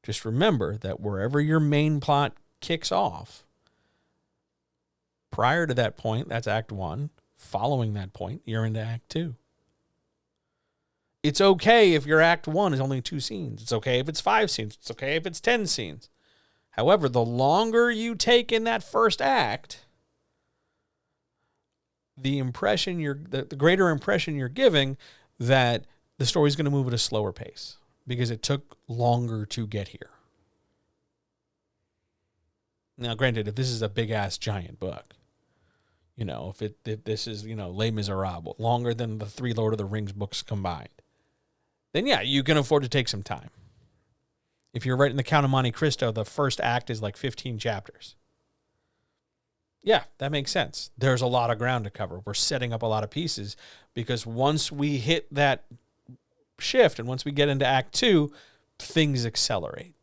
Just remember that wherever your main plot kicks off, prior to that point, that's Act 1. Following that point, you're into Act 2. It's okay if your Act 1 is only 2 scenes. It's okay if it's 5 scenes. It's okay if it's 10 scenes. However, the longer you take in that first act, the greater impression you're giving that the story's going to move at a slower pace because it took longer to get here. Now, granted, if this is a big-ass giant book, if this is, Les Miserables, longer than the 3 Lord of the Rings books combined, then yeah, you can afford to take some time. If you're writing The Count of Monte Cristo, the first act is like 15 chapters. Yeah, that makes sense. There's a lot of ground to cover. We're setting up a lot of pieces because once we hit that shift and once we get into Act 2, things accelerate.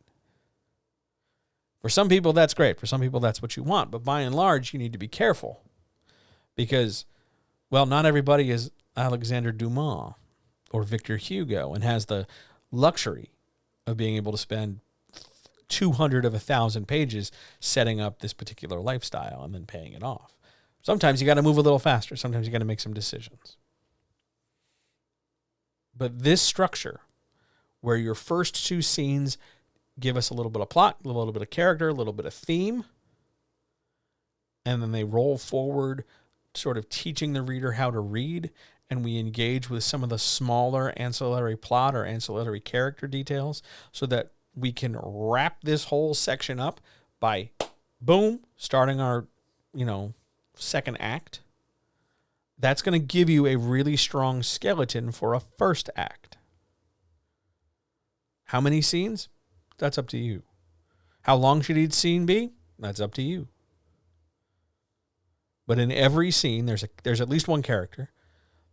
For some people, that's great. For some people, that's what you want. But by and large, you need to be careful because, not everybody is Alexander Dumas or Victor Hugo and has the luxury of being able to spend 200 of 1,000 pages setting up this particular lifestyle and then paying it off. Sometimes you got to move a little faster. Sometimes you got to make some decisions. But this structure, where your first 2 scenes give us a little bit of plot, a little bit of character, a little bit of theme, and then they roll forward, sort of teaching the reader how to read, and we engage with some of the smaller ancillary plot or ancillary character details so that we can wrap this whole section up by, boom, starting our, second act. That's going to give you a really strong skeleton for a first act. How many scenes? That's up to you. How long should each scene be? That's up to you. But in every scene, there's at least one character.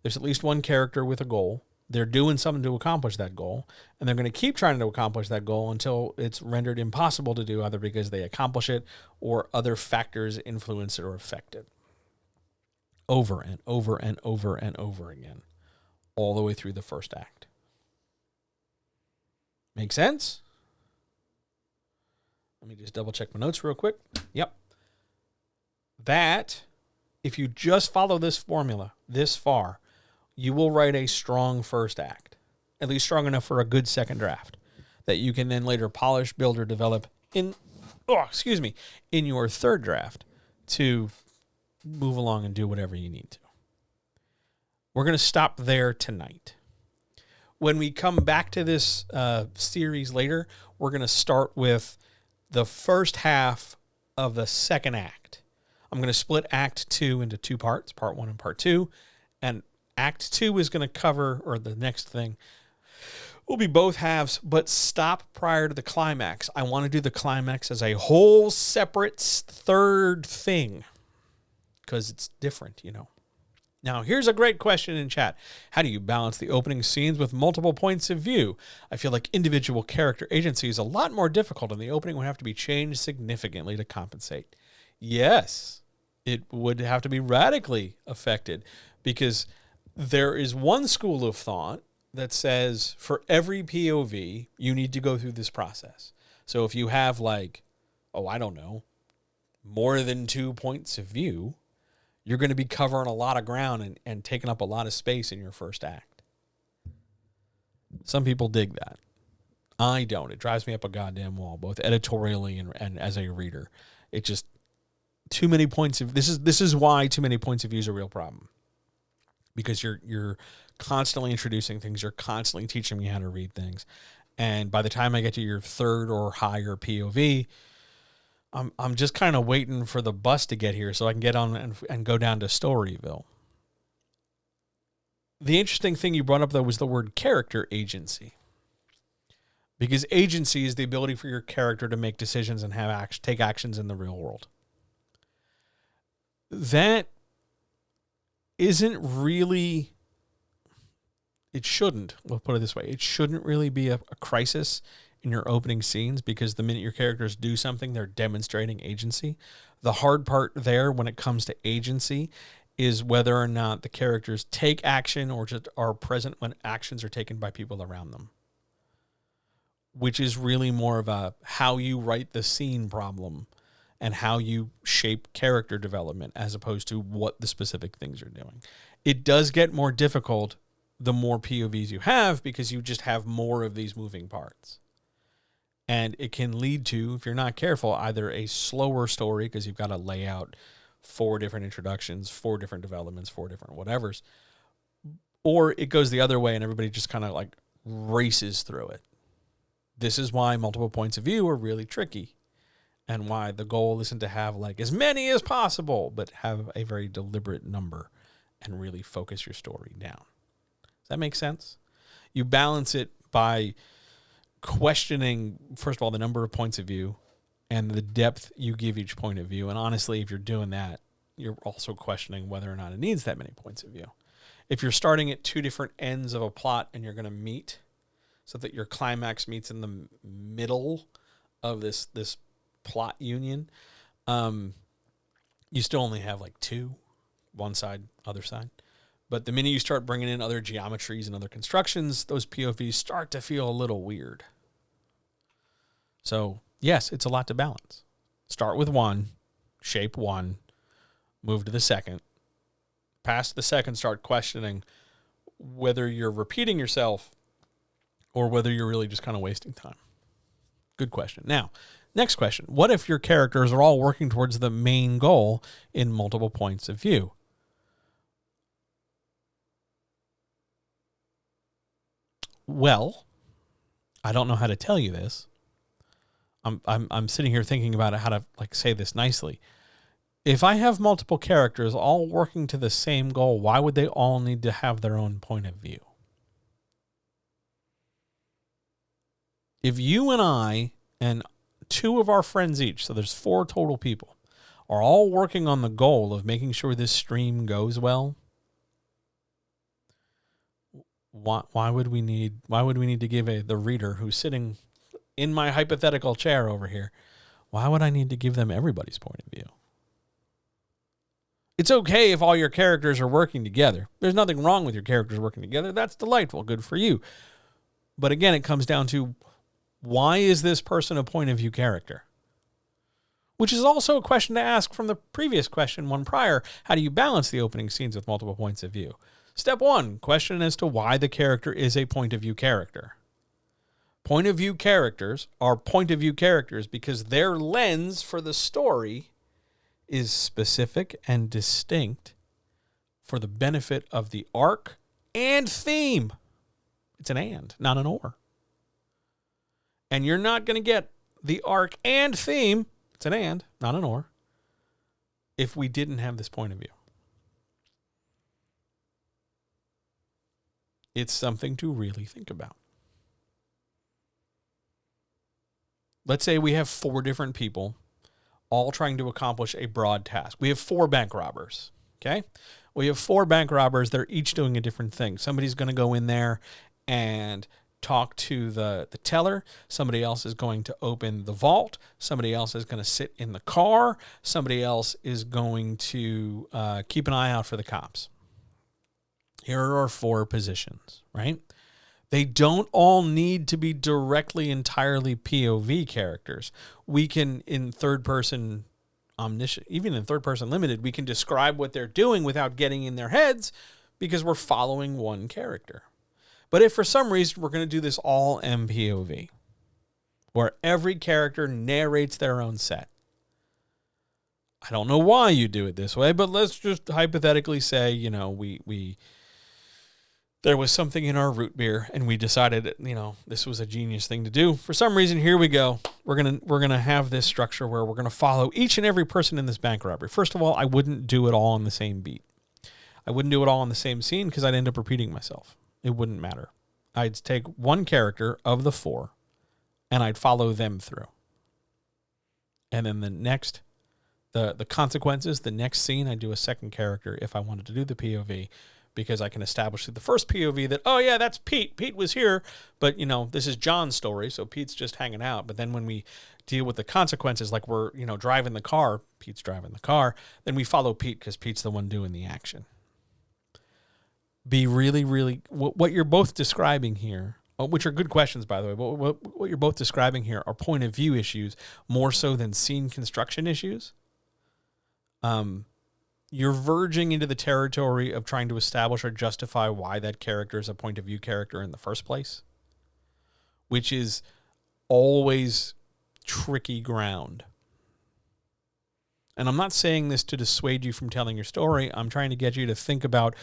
There's at least one character with a goal. They're doing something to accomplish that goal, and they're going to keep trying to accomplish that goal until it's rendered impossible to do, either because they accomplish it or other factors influence it or affect it. Over and over and over and over again, all the way through the first act. Make sense? Let me just double check my notes real quick. Yep. That, if you just follow this formula this far, you will write a strong first act, at least strong enough for a good second draft that you can then later polish, build, or develop in your third draft to move along and do whatever you need to. We're going to stop there tonight. When we come back to this series later, we're going to start with the first half of the second act. I'm going to split Act 2 into 2 parts, Part 1 and Part 2, and Act 2 is going to cover, or the next thing, will be both halves, but stop prior to the climax. I want to do the climax as a whole separate third thing, because it's different, Now, here's a great question in chat. How do you balance the opening scenes with multiple points of view? I feel like individual character agency is a lot more difficult, and the opening would have to be changed significantly to compensate. Yes, it would have to be radically affected, because there is one school of thought that says for every POV, you need to go through this process. So if you have more than 2 points of view, you're going to be covering a lot of ground and taking up a lot of space in your first act. Some people dig that. I don't. It drives me up a goddamn wall, both editorially and as a reader. It just too many points of this is why too many points of view is a real problem. Because you're constantly introducing things, you're constantly teaching me how to read things. And by the time I get to your third or higher POV, I'm just kind of waiting for the bus to get here so I can get on and go down to Storyville. The interesting thing you brought up, though, was the word character agency. Because agency is the ability for your character to make decisions and take actions in the real world. That isn't really... It shouldn't. We'll put it this way. It shouldn't really be a crisis in your opening scenes, because the minute your characters do something, they're demonstrating agency. The hard part there when it comes to agency is whether or not the characters take action or just are present when actions are taken by people around them, which is really more of a how you write the scene problem and how you shape character development as opposed to what the specific things are doing. It does get more difficult the more POVs you have, because you just have more of these moving parts. And it can lead to, if you're not careful, either a slower story because you've got to lay out 4 different introductions, 4 different developments, 4 different whatevers, or it goes the other way and everybody just kind of like races through it. This is why multiple points of view are really tricky, and why the goal isn't to have like as many as possible, but have a very deliberate number and really focus your story down. Does that make sense? You balance it by questioning, first of all, the number of points of view and the depth you give each point of view. And honestly, if you're doing that, you're also questioning whether or not it needs that many points of view. If you're starting at 2 different ends of a plot and you're going to meet so that your climax meets in the middle of this plot union, you still only have like 2, one side, other side. But the minute you start bringing in other geometries and other constructions, those POVs start to feel a little weird. So, yes, it's a lot to balance. Start with 1, shape 1, move to the second. Past the second, start questioning whether you're repeating yourself or whether you're really just kind of wasting time. Good question. Now, next question. What if your characters are all working towards the main goal in multiple points of view? Well, I don't know how to tell you this. I'm sitting here thinking about how to like say this nicely. If I have multiple characters all working to the same goal, why would they all need to have their own point of view? If you and I and 2 of our friends each, so there's 4 total people, are all working on the goal of making sure this stream goes well, why would we need to give the reader who's sitting in my hypothetical chair over here, why would I need to give them everybody's point of view? It's okay if all your characters are working together. There's nothing wrong with your characters working together. That's delightful. Good for you. But again, it comes down to, why is this person a point of view character? Which is also a question to ask from the previous question, one prior. How do you balance the opening scenes with multiple points of view? Step 1, question as to why the character is a point of view character. Point of view characters are point of view characters because their lens for the story is specific and distinct for the benefit of the arc and theme. It's an and, not an or. And you're not going to get the arc and theme, it's an and, not an or, if we didn't have this point of view. It's something to really think about. Let's say we have 4 different people all trying to accomplish a broad task. We have 4 bank robbers, okay? We have 4 bank robbers. They're each doing a different thing. Somebody's going to go in there and talk to the teller. Somebody else is going to open the vault. Somebody else is going to sit in the car. Somebody else is going to keep an eye out for the cops. Here are our 4 positions, right? They don't all need to be directly, entirely POV characters. We can, in third person omniscient, even in third person limited, we can describe what they're doing without getting in their heads because we're following one character. But if for some reason we're going to do this all MPOV, where every character narrates their own set. I don't know why you do it this way, but let's just hypothetically say, you know, we there was something in our root beer and we decided, you know, this was a genius thing to do. For some reason, here we go. We're going to have this structure where we're going to follow each and every person in this bank robbery. First of all, I wouldn't do it all in the same beat. I wouldn't do it all in the same scene because I'd end up repeating myself. It wouldn't matter. I'd take one character of the 4 and I'd follow them through. And then the next, the consequences, the next scene, I'd do a second character if I wanted to do the POV, because I can establish through the first POV that, oh yeah, that's Pete. Pete was here, but you know, this is John's story, so Pete's just hanging out. But then when we deal with the consequences, like we're, you know, driving the car, Pete's driving the car, then we follow Pete because Pete's the one doing the action. Be really, really, what you're both describing here, which are good questions, by the way, but what you're both describing here are point of view issues more so than scene construction issues. You're verging into the territory of trying to establish or justify why that character is a point of view character in the first place, which is always tricky ground. And I'm not saying this to dissuade you from telling your story. I'm trying to get you to think about,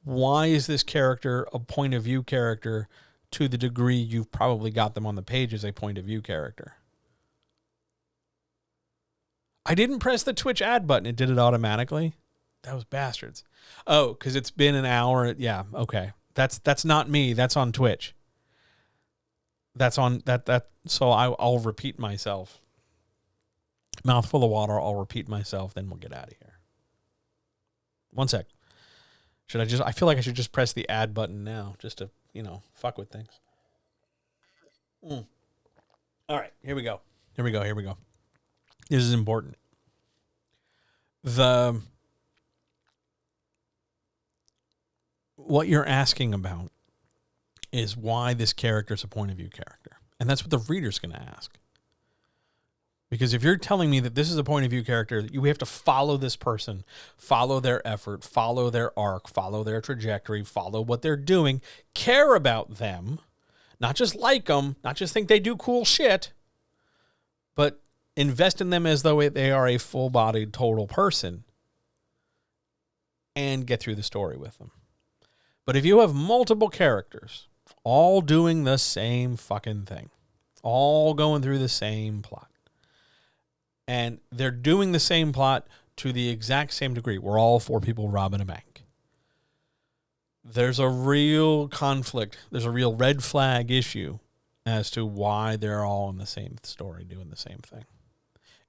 why is this character a point of view character to the degree you've probably got them on the page as a point of view character? I didn't press the Twitch ad button. It did it automatically. That was bastards. Oh, because it's been an hour. Yeah, okay. That's not me. That's on Twitch. That's on that. So I'll repeat myself. Mouthful of water. I'll repeat myself. Then we'll get out of here. One sec. I feel like I should just press the add button now, just to, you know, fuck with things. All right, here we go. This is important. What you're asking about is why this character is a point of view character. And that's what the reader's going to ask. Because if you're telling me that this is a point of view character, you have to follow this person, follow their effort, follow their arc, follow their trajectory, follow what they're doing, care about them, not just like them, not just think they do cool shit, but invest in them as though they are a full-bodied, total person, and get through the story with them. But if you have multiple characters all doing the same fucking thing, all going through the same plot, and they're doing the same plot to the exact same degree, we're all 4 people robbing a bank, there's a real conflict, there's a real red flag issue as to why they're all in the same story doing the same thing.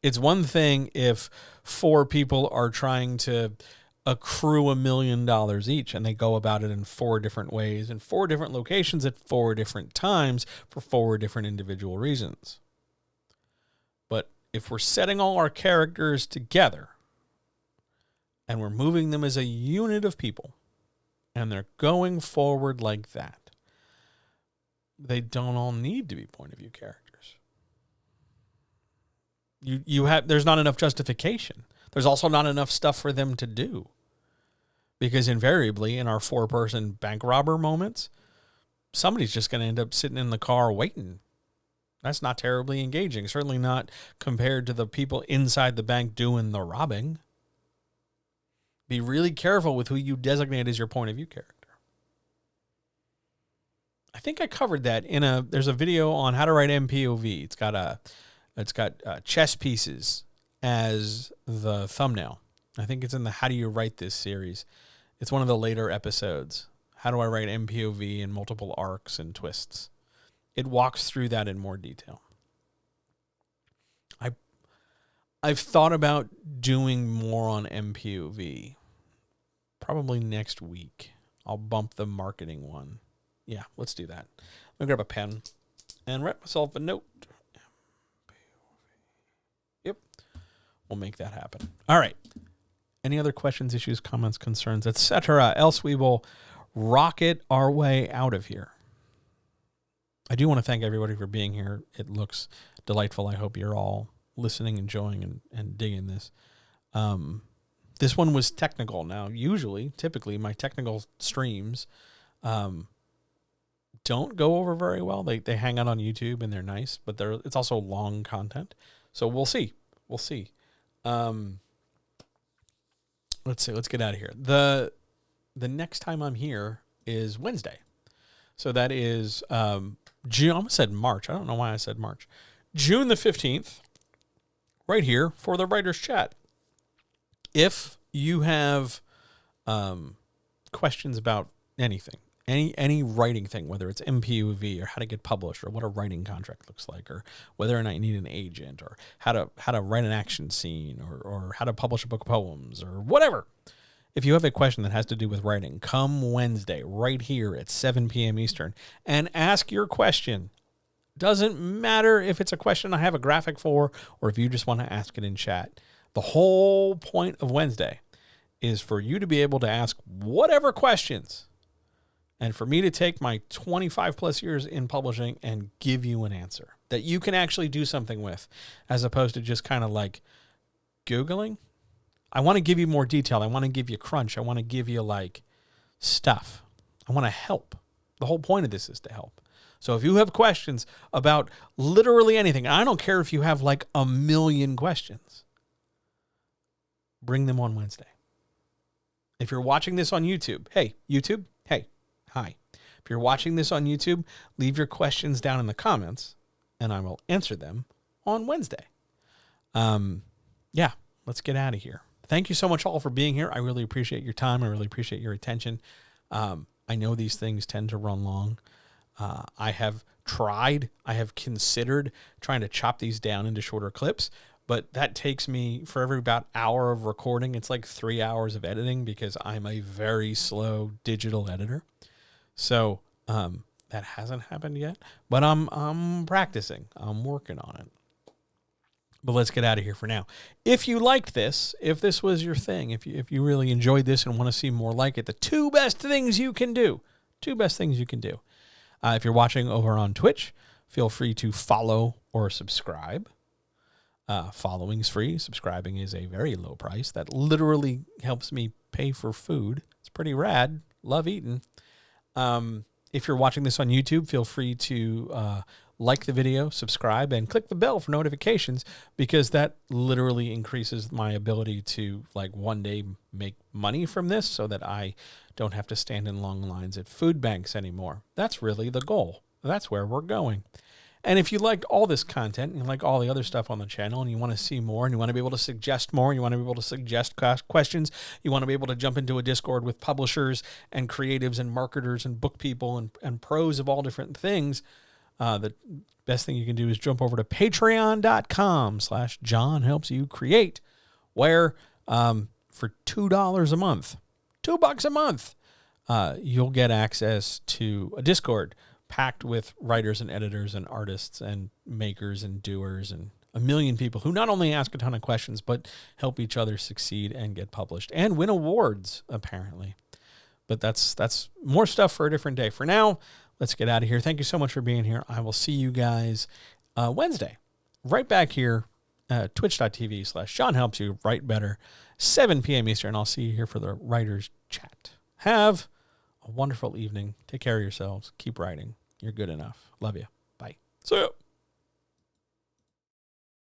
It's one thing if 4 people are trying to accrue $1 million each and they go about it in 4 different ways, in 4 different locations at 4 different times for 4 different individual reasons. But if we're setting all our characters together and we're moving them as a unit of people and they're going forward like that, they don't all need to be point of view characters. There's not enough justification. There's also not enough stuff for them to do. Because invariably in our 4-person bank robber moments, somebody's just going to end up sitting in the car waiting. That's not terribly engaging. Certainly not compared to the people inside the bank doing the robbing. Be really careful with who you designate as your point of view character. I think I covered that there's a video on how to write MPOV. It's got chess pieces as the thumbnail. I think it's in the How Do You Write This series. It's one of the later episodes. How do I write MPOV in multiple arcs and twists? It walks through that in more detail. I've thought about doing more on MPOV. Probably next week. I'll bump the marketing one. Yeah, let's do that. Let me grab a pen and write myself a note. Yep. We'll make that happen. All right. Any other questions, issues, comments, concerns, etc.? Else we will rocket our way out of here. I do want to thank everybody for being here. It looks delightful. I hope you're all listening, enjoying, and digging this. This one was technical. Now, typically, my technical streams don't go over very well. They hang out on YouTube and they're nice, but it's also long content. So we'll see. We'll see. Let's see. Let's get out of here. The next time I'm here is Wednesday. So that is June. I almost said March. I don't know why I said March. June the 15th, right here for the Writers Chat. If you have questions about anything, any writing thing, whether it's MPUV or how to get published or what a writing contract looks like, or whether or not you need an agent, or how to write an action scene, or how to publish a book of poems, or whatever. If you have a question that has to do with writing, come Wednesday right here at 7 p.m. Eastern and ask your question. Doesn't matter if it's a question I have a graphic for or if you just want to ask it in chat. The whole point of Wednesday is for you to be able to ask whatever questions and for me to take my 25 plus years in publishing and give you an answer that you can actually do something with, as opposed to just kind of like Googling. I want to give you more detail. I want to give you crunch. I want to give you like stuff. I want to help. The whole point of this is to help. So if you have questions about literally anything, I don't care if you have like a million questions, bring them on Wednesday. If you're watching this on YouTube, hey, YouTube, hey, hi. If you're watching this on YouTube, leave your questions down in the comments and I will answer them on Wednesday. Yeah, let's get out of here. Thank you so much all for being here. I really appreciate your time. I really appreciate your attention. I know these things tend to run long. I have considered trying to chop these down into shorter clips, but that takes me, for every about hour of recording, it's like 3 hours of editing because I'm a very slow digital editor. So that hasn't happened yet, but I'm practicing. I'm working on it. But let's get out of here for now. If you liked this, if this was your thing, if you really enjoyed this and want to see more like it, the two best things you can do. If you're watching over on Twitch, feel free to follow or subscribe. Following is free. Subscribing is a very low price. That literally helps me pay for food. It's pretty rad. Love eating. If you're watching this on YouTube, feel free to like the video, subscribe, and click the bell for notifications, because that literally increases my ability to, like, one day make money from this so that I don't have to stand in long lines at food banks anymore. That's really the goal. That's where we're going. And if you liked all this content and you like all the other stuff on the channel and you want to see more and you want to be able to suggest more and you want to be able to suggest questions, you want to be able to jump into a Discord with publishers and creatives and marketers and book people and pros of all different things, the best thing you can do is jump over to patreon.com/JohnHelpsYouCreate, where for $2 a month, $2 a month, you'll get access to a Discord packed with writers and editors and artists and makers and doers and a million people who not only ask a ton of questions, but help each other succeed and get published and win awards, apparently. But that's more stuff for a different day. For now, let's get out of here. Thank you so much for being here. I will see you guys Wednesday, right back here, twitch.tv/JohnHelpsYou, Write Better, 7 p.m. Eastern. I'll see you here for the Writers Chat. Have a wonderful evening. Take care of yourselves. Keep writing. You're good enough. Love you. Bye. See ya.